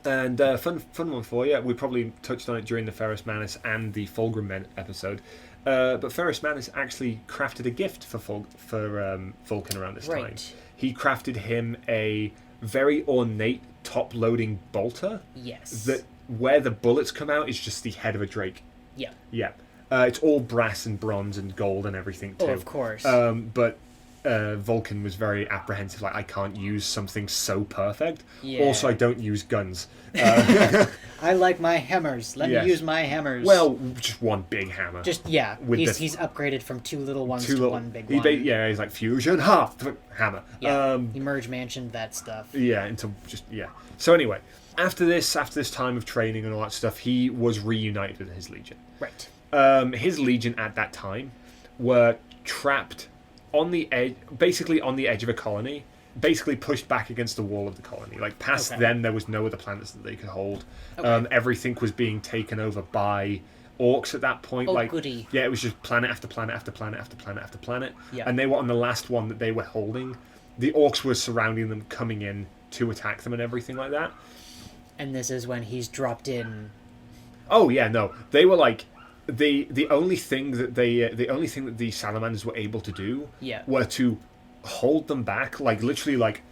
fun one for you. We probably touched on it during the Ferrus Manus and the Fulgrim episode. But Ferrus Manus actually crafted a gift for Vulcan around this time. Right. He crafted him a very ornate top-loading bolter. Yes. That where the bullets come out is just the head of a drake. Yeah. Yeah. It's all brass and bronze and gold and everything too. Oh, of course. But Vulcan was very apprehensive, like, I can't use something so perfect. Yeah. Also, I don't use guns. I like my hammers. Let Yes. me use my hammers. Well, just one big hammer. Just with he's upgraded from two little ones to one big one. He's like fusion, hammer. Yeah. Emerge mentioned that stuff. Yeah, So anyway, after this time of training and all that stuff, he was reunited with his legion. Right. His legion at that time were trapped on the edge, basically on the edge of a colony, basically pushed back against the wall of the colony. Like, past them, there was no other planets that they could hold. Everything was being taken over by orcs at that point. Oh, like, goody. Yeah, it was just planet after planet after planet after planet after planet. Yeah. And they were on the last one that they were holding. The orcs were surrounding them, coming in to attack them and everything like that. And this is when he's dropped in. Oh yeah, no, they were like the only thing that the salamanders were able to do were to hold them back. Like, literally, like,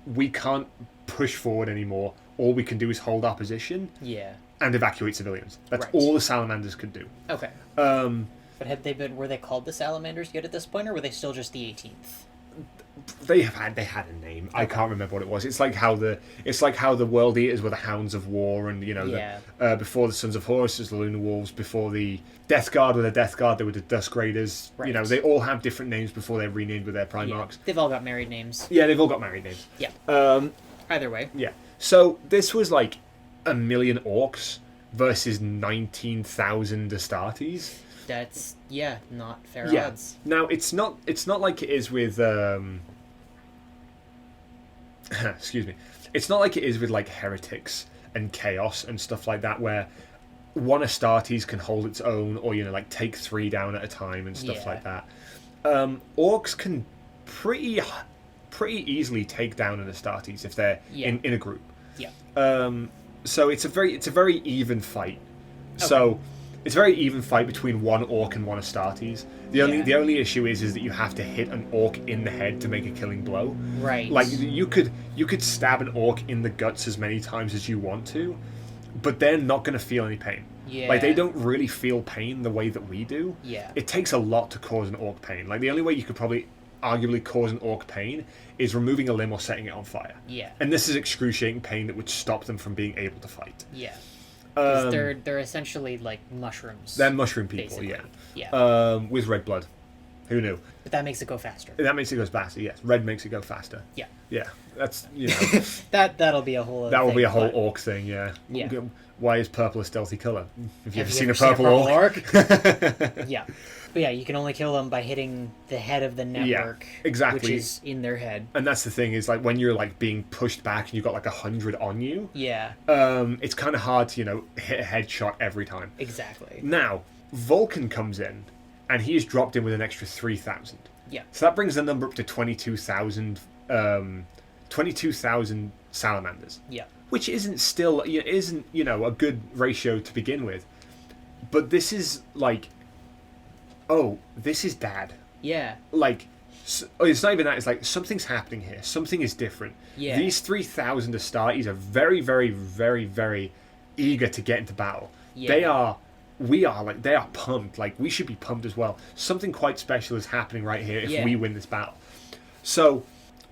we can't push forward anymore. All we can do is hold our position. Yeah. And evacuate civilians. That's all the salamanders could do. Okay. But were they called the Salamanders yet at this point, or were they still just the 18th? They had a name. Okay. I can't remember what it was. It's like how the World Eaters were the Hounds of War, and before the Sons of Horus was the Lunar Wolves, before the Death Guard were the Death Guard, they were the Dusk Raiders. Right. They all have different names before they're renamed with their primarchs. Yeah. They've all got married names. Yeah, they've all got married names. Yeah. Either way. Yeah. So this was like 1 million orcs versus 19,000 Astartes. That's not fair odds. Now it's not like it is with excuse me. It's not like it is with like heretics and chaos and stuff like that, where one Astartes can hold its own, or like take 3 down at a time and stuff like that. Orcs can pretty easily take down an Astartes if they're in a group. Yeah. So it's a very even fight. Okay. So it's a very even fight between one orc and one Astartes. The only issue is that you have to hit an orc in the head to make a killing blow. Right. Like, you could stab an orc in the guts as many times as you want to, but they're not going to feel any pain. Yeah. Like, they don't really feel pain the way that we do. Yeah. It takes a lot to cause an orc pain. Like, the only way you could probably arguably cause an orc pain is removing a limb or setting it on fire. Yeah. And this is excruciating pain that would stop them from being able to fight. Yeah. Because they're essentially like mushrooms. They're mushroom people, basically. Yeah. With red blood. Who knew? But that makes it go faster. That makes it go faster, yes. Red makes it go faster. Yeah. Yeah. That's, that'll be a whole other that will thing, be a whole orc thing, yeah. Yeah. Why is purple a stealthy colour? Have you ever seen a purple orc? Yeah. But yeah, you can only kill them by hitting the head of the network. Yeah, exactly. Which is in their head. And that's the thing, is like when you're like being pushed back and you've got like 100 on you. Yeah. It's kind of hard to, hit a headshot every time. Exactly. Now, Vulkan comes in and he is dropped in with an extra 3,000. Yeah. So that brings the number up to 22,000 salamanders. Yeah. Which isn't a good ratio to begin with. But this is like, this is bad. Yeah. Like, it's not even that. It's like, something's happening here. Something is different. Yeah. These 3,000 Astartes are very, very, very, very eager to get into battle. Yeah. They are pumped. Like, we should be pumped as well. Something quite special is happening right here if we win this battle. So,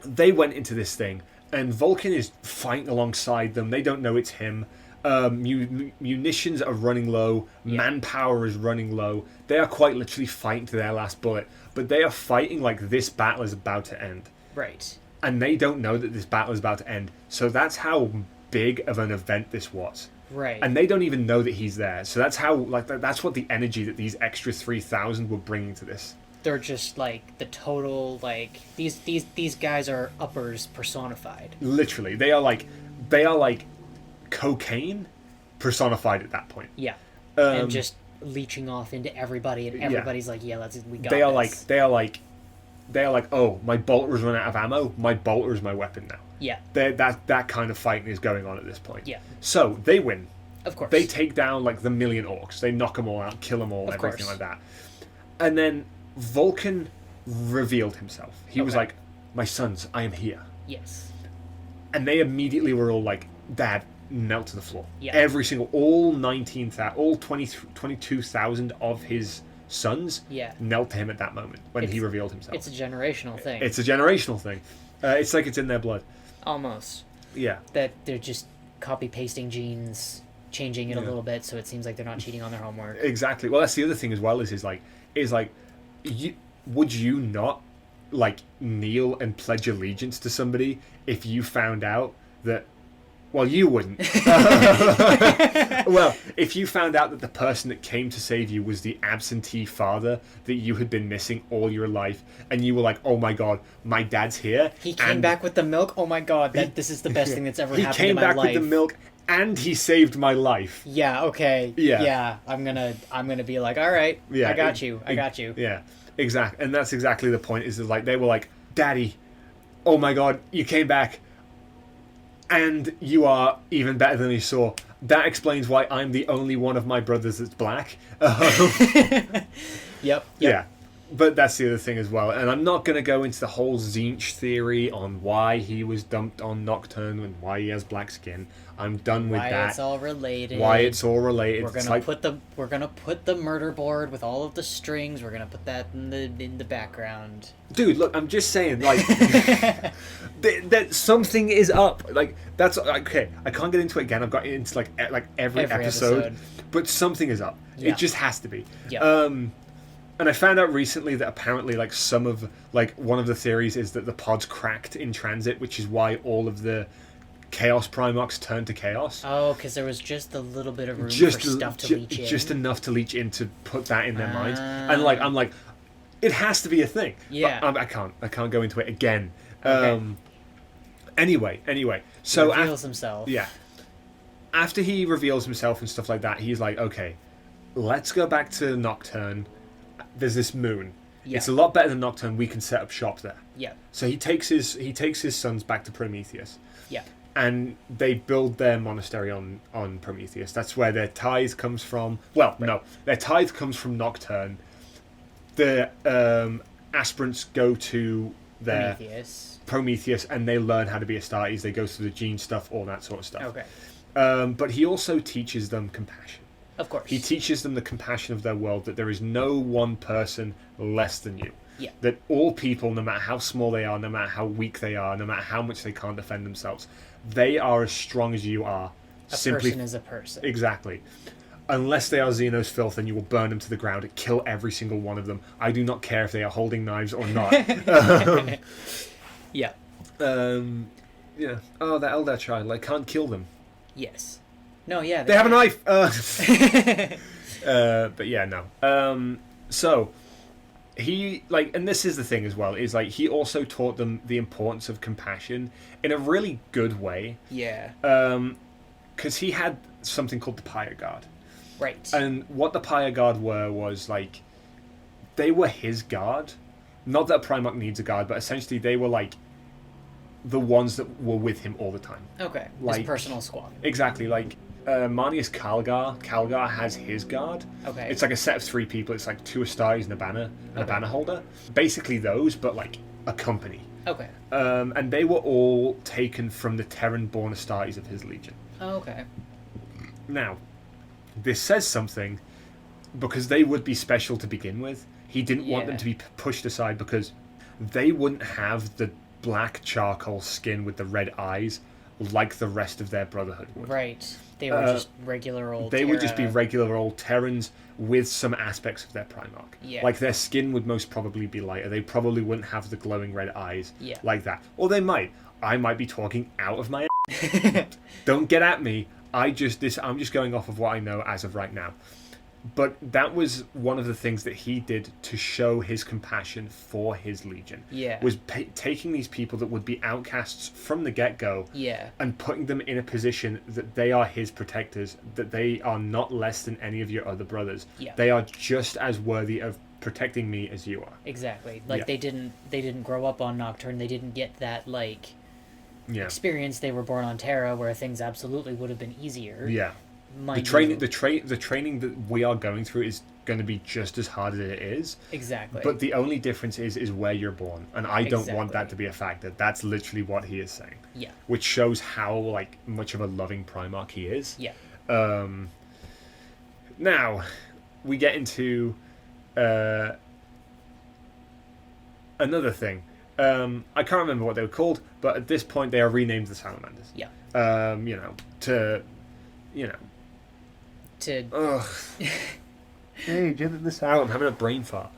they went into this thing, and Vulkan is fighting alongside them. They don't know it's him. Munitions are running low. Manpower is running low. They are quite literally fighting to their last bullet. But they are fighting like this battle is about to end. Right. And they don't know that this battle is about to end. So that's how big of an event this was. Right. And they don't even know that he's there. So that's how, that's what the energy that these extra 3,000 were bringing to this. They're just like the total, like, these guys are uppers personified. Literally. They are like cocaine personified at that point. Yeah. And just leeching off into everybody, and everybody's like, we got this. They are like, oh, my bolter's run out of ammo. My bolter's my weapon now. Yeah. That kind of fighting is going on at this point. Yeah. So they win. Of course. They take down like the million orcs. They knock them all out, kill them all, everything like that. And then Vulkan revealed himself. He was like, my sons, I am here. Yes. And they immediately were all like, Dad, knelt to the floor. Yeah. All 22,000 of his sons knelt to him at that moment when he revealed himself. It's a generational thing. It's a generational thing. It's like it's in their blood. Almost. Yeah. That they're just copy-pasting genes, changing it a little bit so it seems like they're not cheating on their homework. Exactly. Well, that's the other thing as well, would you not like kneel and pledge allegiance to somebody if you found out that, well, you wouldn't. Well, if you found out that the person that came to save you was the absentee father that you had been missing all your life, and you were like, "Oh my god, my dad's here." He came back with the milk. Oh my god, this is the best thing that's ever happened in my life. He came back with the milk, and he saved my life. Yeah. Okay. Yeah. I'm gonna be like, all right. Yeah. I got you. Yeah. Exactly. And that's exactly the point. Is like they were like, "Daddy, oh my god, you came back, and you are even better than you saw. That explains why I'm the only one of my brothers that's black." Yep. Yeah. But that's the other thing as well. And I'm not going to go into the whole Tzeentch theory on why he was dumped on Nocturne and why he has black skin. I'm done with that. Why it's all related. We're gonna put the murder board with all of the strings. We're gonna put that in the background. Dude, look, I'm just saying, like, that something is up. Like, that's okay. I can't get into it again. I've got into like every episode, but something is up. Yeah. It just has to be. Yeah. And I found out recently that apparently, like, some of, like, one of the theories is that the pod's cracked in transit, which is why all of the Chaos Primarchs turned to Chaos. Oh, because there was just a little bit of room for stuff to leech in. Just enough to leech in to put that in their minds. And, like, I'm like, it has to be a thing. Yeah. But I can't go into it again. Okay. Anyway. So he reveals himself. Yeah. After he reveals himself and stuff like that, he's like, okay, let's go back to Nocturne. There's this moon. Yeah. It's a lot better than Nocturne. We can set up shop there. Yeah. So he takes his sons back to Prometheus. Yeah. And they build their monastery on Prometheus. That's where their tithe comes from. Well, right. No, their tithe comes from Nocturne. The aspirants go to their Prometheus, and they learn how to be Astartes. They go through the gene stuff, all that sort of stuff. Okay. But he also teaches them compassion. Of course. He teaches them the compassion of their world, that there is no one person less than you. Yeah. That all people, no matter how small they are, no matter how weak they are, no matter how much they can't defend themselves, they are as strong as you are. A person is a person. Exactly. Unless they are Xenos filth, and you will burn them to the ground and kill every single one of them. I do not care if they are holding knives or not. Yeah. Yeah. Oh, that Eldar child. I can't kill them. Yes. No, yeah. They have a knife! But yeah, no. So, he, like, and this is the thing as well, is, like, he also taught them the importance of compassion in a really good way. Yeah. Because he had something called the Pyre Guard. Right. And what the Pyre Guard were was, like, they were his guard. Not that a Primarch needs a guard, but essentially they were, like, the ones that were with him all the time. Okay. Like, his personal squad. Exactly. Like, Marnius Calgar. Calgar has his guard. Okay. It's like a set of 3 people. It's like 2 Astartes and a banner, and a banner holder. Basically those, but like a company. Okay. And they were all taken from the Terran-born Astartes of his legion. Oh, okay. Now, this says something because they would be special to begin with. He didn't want them to be pushed aside because they wouldn't have the black charcoal skin with the red eyes like the rest of their brotherhood would. Right. They were just regular old They would just be regular old Terrans with some aspects of their Primarch. Yeah. Like, their skin would most probably be lighter. They probably wouldn't have the glowing red eyes like that. Or they might. I might be talking out of my ass. Don't get at me. I'm just going off of what I know as of right now. But that was one of the things that he did to show his compassion for his legion. Yeah. Was taking these people that would be outcasts from the get-go and putting them in a position that they are his protectors, that they are not less than any of your other brothers. Yeah. They are just as worthy of protecting me as you are. Exactly. Like, they didn't grow up on Nocturne. They didn't get that, like, experience. They were born on Terra, where things absolutely would have been easier. Yeah. The training that we are going through is going to be just as hard as it is. Exactly. But the only difference is where you're born, and I don't want that to be a factor. That's literally what he is saying. Yeah. Which shows how, like, much of a loving Primarch he is. Yeah. Now we get into another thing. I can't remember what they were called, but at this point they are renamed the Salamanders. Yeah. Ugh. Hey, get this out. I'm having a brain fart.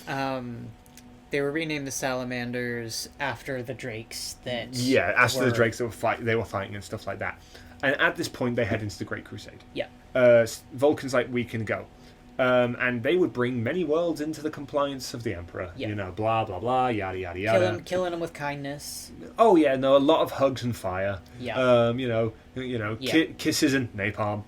They were renamed the Salamanders after the Drakes that the Drakes that they were fighting and stuff like that. And at this point they head into the Great Crusade. Yeah. Vulcan's like, we can go. And they would bring many worlds into the compliance of the Emperor. Yeah. You know, blah, blah, blah, yada, yada, yada. Killing him with kindness. Oh, yeah, no, a lot of hugs and fire. Yeah. Yeah. Kisses and napalm.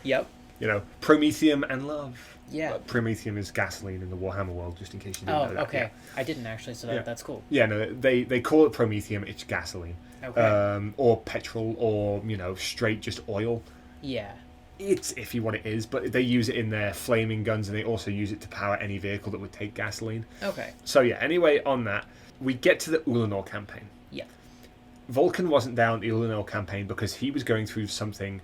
Yep. You know, promethium and love. Yeah. Promethium is gasoline in the Warhammer world, just in case you didn't know that. Okay. Yeah. I didn't actually, so that's cool. Yeah, no, they call it promethium, it's gasoline. Okay. Or petrol, or, straight just oil. Yeah. It's iffy what it is, but they use it in their flaming guns, and they also use it to power any vehicle that would take gasoline. Okay. So yeah, anyway, on that, we get to the Ulanor campaign. Yeah. Vulcan wasn't down the Ulanor campaign because he was going through something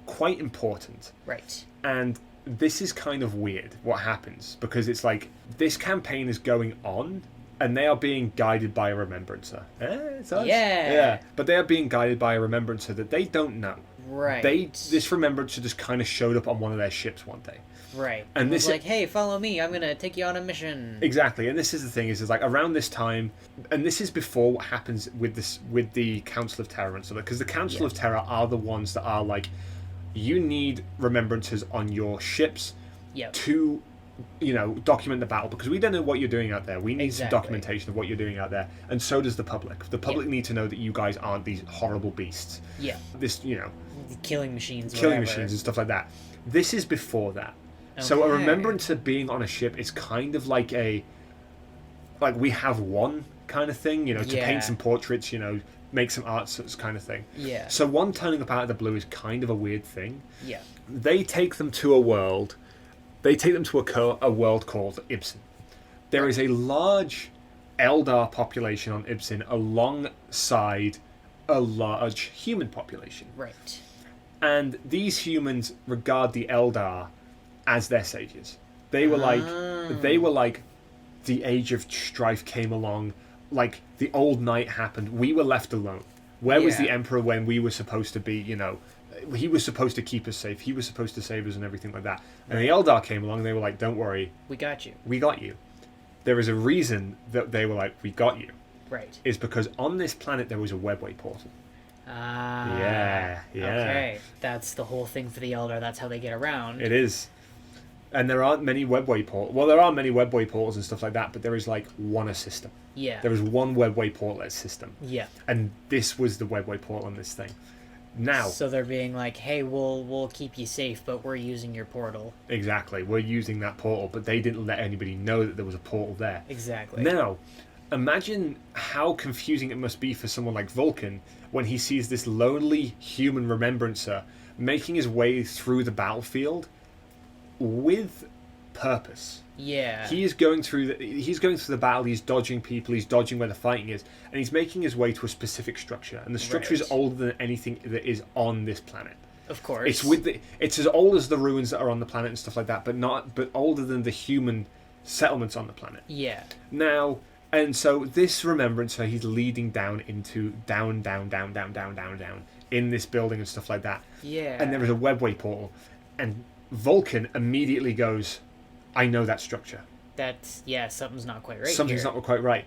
quite important. Right. And this is kind of weird, what happens, because it's like, this campaign is going on, and they are being guided by a Remembrancer. It's us. Yeah. But they are being guided by a Remembrancer that they don't know. Right. This Remembrancer just kind of showed up on one of their ships one day. Right. And this this like, hey, follow me. I'm gonna take you on a mission. Exactly. And this is the thing: is like around this time, and this is before what happens with the Council of Terror and stuff. Because the Council of Terror are the ones that are like, you need Remembrancers on your ships to, document the battle, because we don't know what you're doing out there. We need some documentation of what you're doing out there, and so does the public. The public need to know that you guys aren't these horrible beasts. Yeah. This, killing machines. Killing machines and stuff like that. This is before that. Okay. So a Remembrancer being on a ship is kind of like we have one kind of thing, to paint some portraits, make some art kind of thing. Yeah. So one turning up out of the blue is kind of a weird thing. Yeah. They take them to a world. They take them to a world called Ibsen. There is a large Eldar population on Ibsen alongside a large human population. Right. And these humans regard the Eldar as their saviors. They were like the age of strife came along, like the old night happened, we were left alone. Where was the Emperor when we were supposed to be, he was supposed to keep us safe, he was supposed to save us and everything like that. And the Eldar came along and they were like, don't worry. We got you. We got you. There is a reason that they were like, we got you. Right. Is because on this planet there was a webway portal. Yeah. Okay. That's the whole thing for the Eldar. That's how they get around. It is. And there aren't many webway portals. Well, there are many webway portals and stuff like that, but there is like one a system. Yeah. There is one webway portal a system. Yeah. And this was the webway portal on this thing. Now. So they're being like, hey, we'll keep you safe, but we're using your portal. Exactly. We're using that portal, but they didn't let anybody know that there was a portal there. Exactly. Now, imagine how confusing it must be for someone like Vulcan when he sees this lonely human Remembrancer making his way through the battlefield with purpose. Yeah. He's going through the battle, he's dodging people, he's dodging where the fighting is, and he's making his way to a specific structure. And the structure is older than anything that is on this planet. Of course. It's as old as the ruins that are on the planet and stuff like that, but older than the human settlements on the planet. Yeah. Now, and so this Remembrancer, he's leading down into down in this building and stuff like that. Yeah. And there is a webway portal, and Vulcan immediately goes, I know that structure. Something's not quite right. Something's not quite right.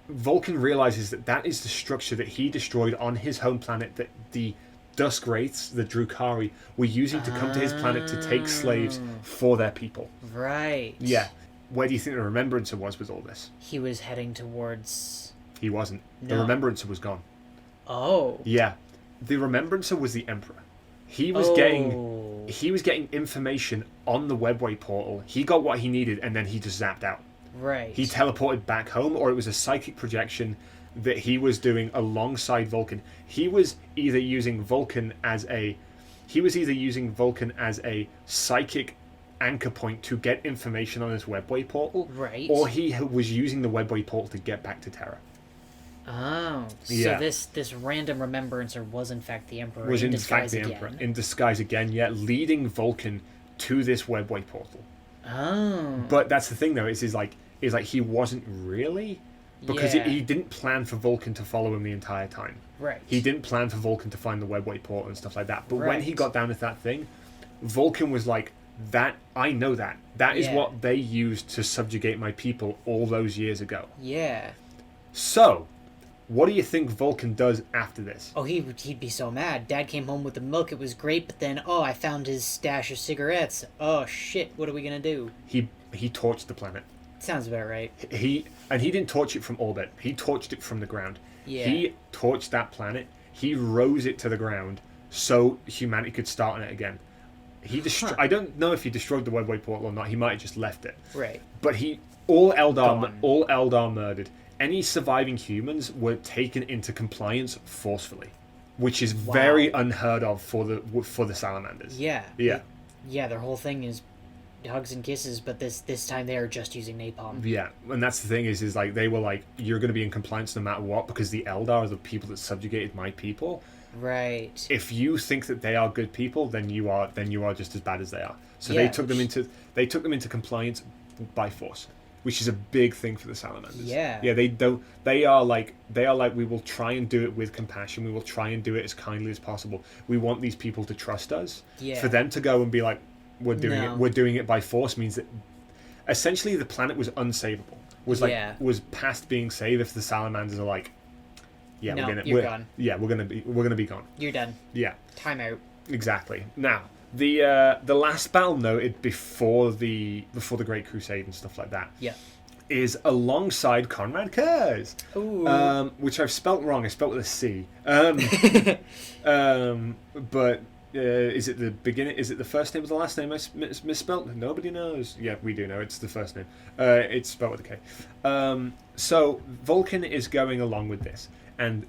Vulcan realizes that is the structure that he destroyed on his home planet, that the Dusk Wraiths, the Drukhari, were using to come to his planet to take slaves for their people. Right. Yeah. Where do you think the Remembrancer was with all this? He was heading towards... He wasn't. No. The Remembrancer was gone. Oh. Yeah. The Remembrancer was the Emperor. He was getting information on the webway portal. He got what he needed, and then he just zapped out. Right. He teleported back home, or it was a psychic projection that he was doing alongside Vulcan. He was either using Vulcan as a psychic anchor point to get information on his webway portal, right? Or he was using the webway portal to get back to Terra. Oh, yeah. So this random Remembrancer was in fact the Emperor. Was in disguise fact the again. Emperor in disguise again, yeah, leading Vulcan to this webway portal. Oh. But that's the thing, though. Is like he wasn't really, because he didn't plan for Vulcan to follow him the entire time. Right. He didn't plan for Vulcan to find the webway portal and stuff like that. But when he got down with that thing, Vulcan was like, "That I know that. That is what they used to subjugate my people all those years ago." Yeah. So, What do you think Vulkan does after this? Oh, he'd be so mad. Dad came home with the milk. It was great, but then, I found his stash of cigarettes. Oh, shit. What are we going to do? He torched the planet. Sounds about right. He didn't torch it from orbit. He torched it from the ground. Yeah. He torched that planet. He rose it to the ground so humanity could start on it again. I don't know if he destroyed the Webway portal or not. He might have just left it. Right. But all Eldar murdered. Any surviving humans were taken into compliance forcefully, which is very unheard of for the Salamanders. Yeah. Yeah. Yeah, their whole thing is hugs and kisses, but this time they are just using napalm. Yeah, and that's the thing is like they were like, you're going to be in compliance no matter what, because the Eldar are the people that subjugated my people. Right. If you think that they are good people, then you are just as bad as they are. So Yeah, they took them into compliance by force, which is a big thing for the Salamanders. Yeah. Yeah, they are like we will try and do it with compassion. We will try and do it as kindly as possible. We want these people to trust us. Yeah. For them to go and be like, we're doing it by force means that essentially the planet was unsavable. Was past being saved if the Salamanders are like, yeah, you're gone. Yeah, we're gonna be gone. You're done. Yeah. Time out. Exactly. Now, the last battle noted before the Great Crusade and stuff like that. Yeah. Is alongside Conrad Kurz. Ooh. Which I've spelt wrong. I spelt with a C. But is it the beginning? Is it the first name or the last name I misspelt? Nobody knows. Yeah, we do know. It's the first name. It's spelled with a K. So Vulkan is going along with this, and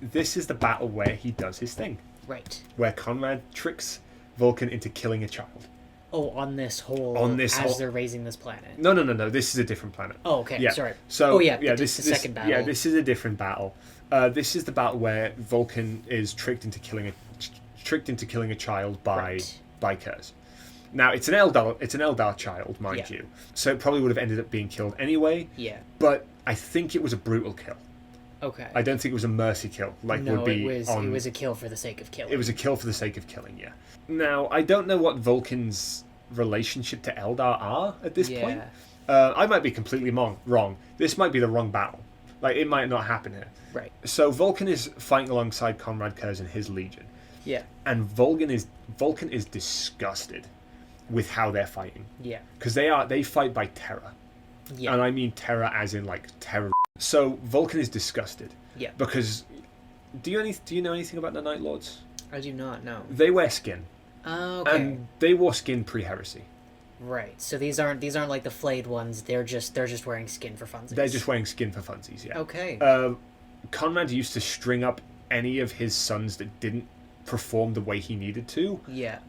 this is the battle where he does his thing. Right. Where Conrad tricks Vulkan into killing a child. Oh, they're raising this planet. No. This is a different planet. Oh, okay. Yeah. Sorry. So this is the second battle. Yeah, this is a different battle. This is the battle where Vulkan is tricked into killing a child by Kurz. Now it's an Eldar child, mind you. So it probably would have ended up being killed anyway. Yeah. But I think it was a brutal kill. Okay. I don't think it was a mercy kill it was a kill for the sake of killing. It was a kill for the sake of killing, yeah. Now, I don't know what Vulkan's relationship to Eldar are at this point. I might be completely wrong. This might be the wrong battle. Like, it might not happen here. Right. So Vulkan is fighting alongside Conrad Kurz and his legion. Yeah. And Vulkan is disgusted with how they're fighting. Yeah. Because they fight by terror. Yeah. And I mean terror as in like terror. So Vulkan is disgusted. Yeah. Because do you know anything about the Night Lords? I do not know. They wear skin. Oh, okay. And they wore skin pre-heresy. Right. So these aren't like the flayed ones. They're just wearing skin for funsies. They're just wearing skin for funsies, yeah. Okay. Conrad used to string up any of his sons that didn't perform the way he needed to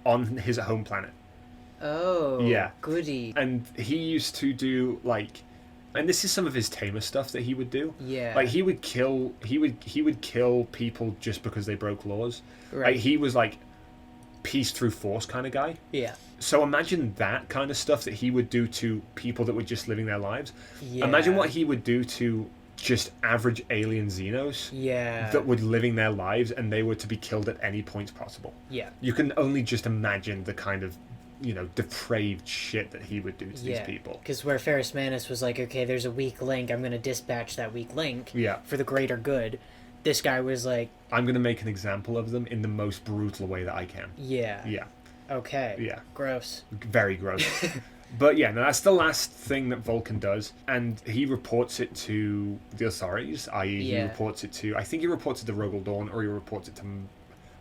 on his home planet. Oh. Yeah. Goody. And he used to do like, and this is some of his tamer stuff that he would do. Yeah. Like he would kill people just because they broke laws. Right. Like he was like peace through force kind of guy. Yeah. So imagine that kind of stuff that he would do to people that were just living their lives. Yeah. Imagine what he would do to just average alien Xenos. Yeah. That were living their lives and they were to be killed at any point possible. Yeah. You can only just imagine the kind of, depraved shit that he would do to these people. Because where Ferrus Manus was like, okay, there's a weak link, I'm going to dispatch that weak link for the greater good. This guy was like, I'm going to make an example of them in the most brutal way that I can. Yeah. Yeah. Okay. Yeah. Gross. Very gross. But yeah, no, that's the last thing that Vulkan does, and he reports it to the authorities, i.e. he reports it to, I think he reports it to Rogel Dawn, or he reports it to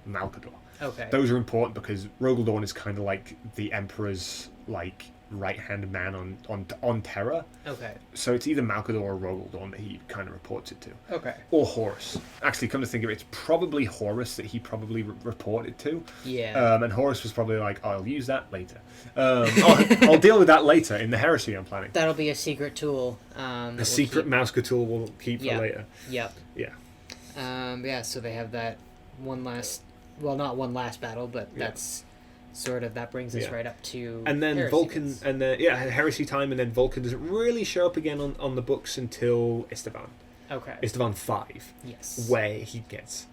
Malkador. Okay. Those are important because Rogel Dawn is kind of like the Emperor's like right-hand man on Terra. Okay. So it's either Malkador or Rogel Dawn that he kind of reports it to. Okay. Or Horus. Actually, come to think of it, it's probably Horus that he probably reported to. Yeah. And Horus was probably like, I'll use that later. I'll deal with that later in the heresy I'm planning. That'll be a secret tool. A secret Mauska tool we'll keep for later. Yep. Yeah. So they have that one last... Well, not one last battle, but that's sort of... That brings us right up to... And then heresy Vulkan... ones. And then, heresy time, and then Vulkan doesn't really show up again on the books until Istvan. Okay. Istvan 5. Yes. Where he gets...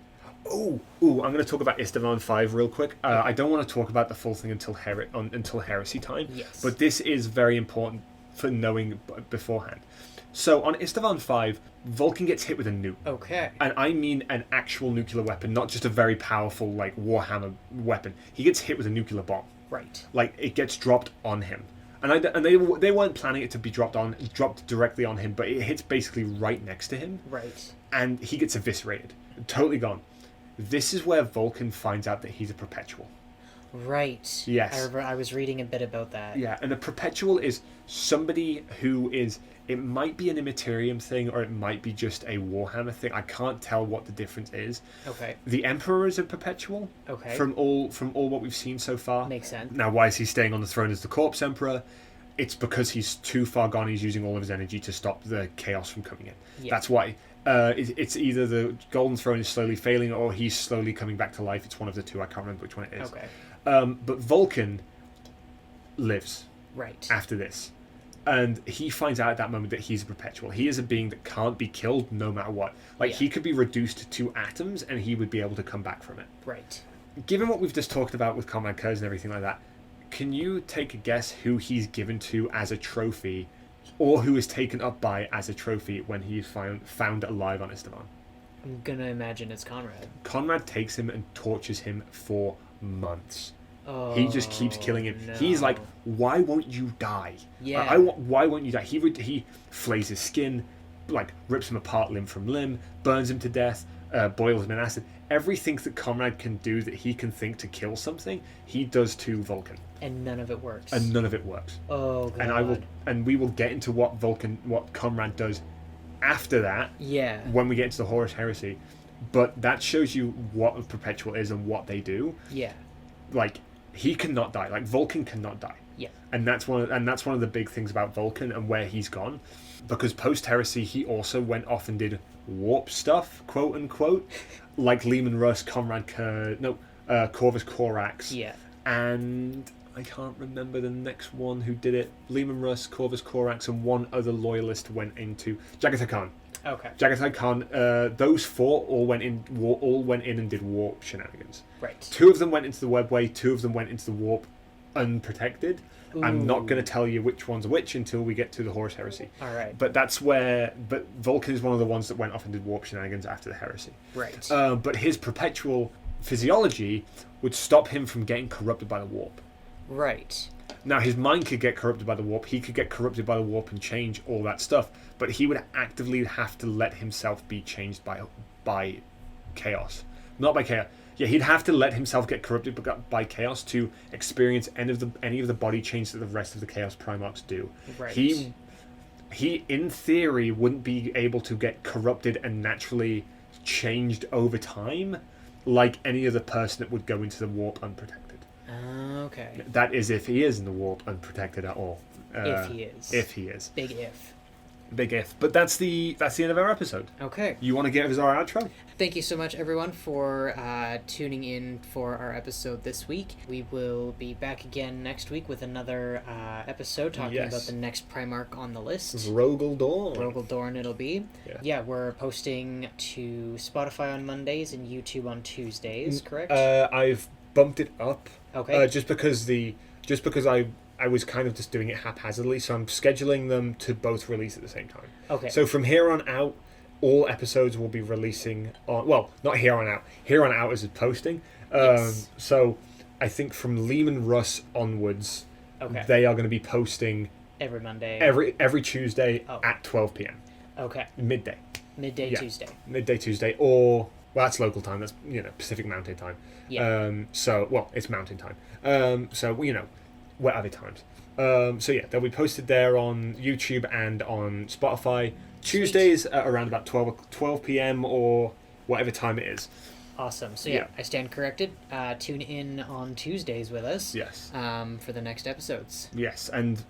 I'm going to talk about Istvan 5 real quick. I don't want to talk about the full thing until heresy time. Yes. But this is very important for knowing beforehand. So on Istvan 5, Vulkan gets hit with a nuke. Okay. And I mean an actual nuclear weapon, not just a very powerful, like, Warhammer weapon. He gets hit with a nuclear bomb. Right. Like, it gets dropped on him. And they weren't planning it to be dropped directly on him, but it hits basically right next to him. Right. And he gets eviscerated. Totally gone. This is where Vulkan finds out that he's a perpetual. Right. Yes. I was reading a bit about that. Yeah, and a perpetual is somebody who is... It might be an Immaterium thing, or it might be just a Warhammer thing. I can't tell what the difference is. Okay. The Emperor is a perpetual. Okay. From all what we've seen so far. Makes sense. Now, why is he staying on the throne as the Corpse Emperor? It's because he's too far gone. He's using all of his energy to stop the chaos from coming in. Yeah. That's why. It's either the Golden Throne is slowly failing, or he's slowly coming back to life. It's one of the two. I can't remember which one it is. Okay. But Vulkan lives Right. after this. And he finds out at that moment that he's a perpetual. He is a being that can't be killed no matter what. Like, Yeah. he could be reduced to atoms and he would be able to come back from it. Right. Given what we've just talked about with Comrade Kurz and everything like that, can you take a guess who he's given to as a trophy, or who is taken up by as a trophy when he's found alive on Istvan? I'm gonna imagine it's Conrad. Conrad takes him and tortures him for months. Oh, He just keeps killing him. no. He's like, why won't you die? Yeah. Why won't you die? He flays his skin, like rips him apart limb from limb, burns him to death, boils him in acid. Everything that Conrad can do that he can think to kill something, he does to Vulkan. And none of it works. And none of it works. Oh god. And we will get into what Conrad does after that. Yeah. When we get into the Horus Heresy. But that shows you what a perpetual is and what they do. Yeah. Like, he cannot die. Like, Vulkan cannot die. Yeah. And that's one of the big things about Vulkan and where he's gone. Because post Heresy, he also went off and did warp stuff, quote unquote, like Lehman Russ, Corvus Corax. Yeah. And I can't remember the next one who did it. Lehman Russ, Corvus Corax, and one other loyalist went into Jagathar Khan. Okay. Jagathar Khan. Those four all went in and did warp shenanigans. Right. 2 of them went into the webway. 2 of them went into the warp unprotected. Ooh. I'm not going to tell you which one's which until we get to the Horus Heresy. All right. But Vulkan is one of the ones that went off and did warp shenanigans after the Heresy. Right. But his perpetual physiology would stop him from getting corrupted by the warp. Right. Now, his mind could get corrupted by the warp. He could get corrupted by the warp and change all that stuff. But he would actively have to let himself be changed by chaos. Not by chaos. Yeah, he'd have to let himself get corrupted by chaos to experience any of the body change that the rest of the Chaos Primarchs do. Right. He, in theory, wouldn't be able to get corrupted and naturally changed over time like any other person that would go into the warp unprotected. Okay. That is if he is in the warp unprotected at all. If he is. If he is. Big if. Big if. But that's the end of our episode. Okay. You want to give us our outro? Thank you so much, everyone, for tuning in for our episode this week. We will be back again next week with another episode talking about the next Primarch on the list. Rogel Dawn. Rogel Dorn it'll be. Yeah. We're posting to Spotify on Mondays and YouTube on Tuesdays, correct? I've bumped it up. Okay. Just because I was kind of just doing it haphazardly, so I'm scheduling them to both release at the same time. Okay. So from here on out, all episodes will be releasing on... Well, not here on out. Here on out is posting. Yes. So I think from Lehman Russ onwards, Okay. they are going to be posting Every Monday. every Tuesday at 12 p.m. Okay. Midday. Midday Yeah. Tuesday. Midday Tuesday, or... Well, that's local time. That's, Pacific Mountain time. Yeah. It's Mountain time. What other times? They'll be posted there on YouTube and on Spotify. Tuesdays at around about 12 p.m. or whatever time it is. Awesome. So Yeah. I stand corrected. Tune in on Tuesdays with us. Yes. For the next episodes. Yes, and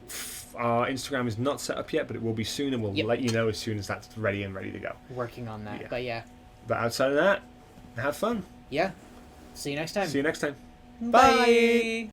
our Instagram is not set up yet, but it will be soon, and we'll let you know as soon as that's ready to go. Working on that. Yeah. But yeah. But outside of that, have fun. Yeah. See you next time. See you next time. Bye.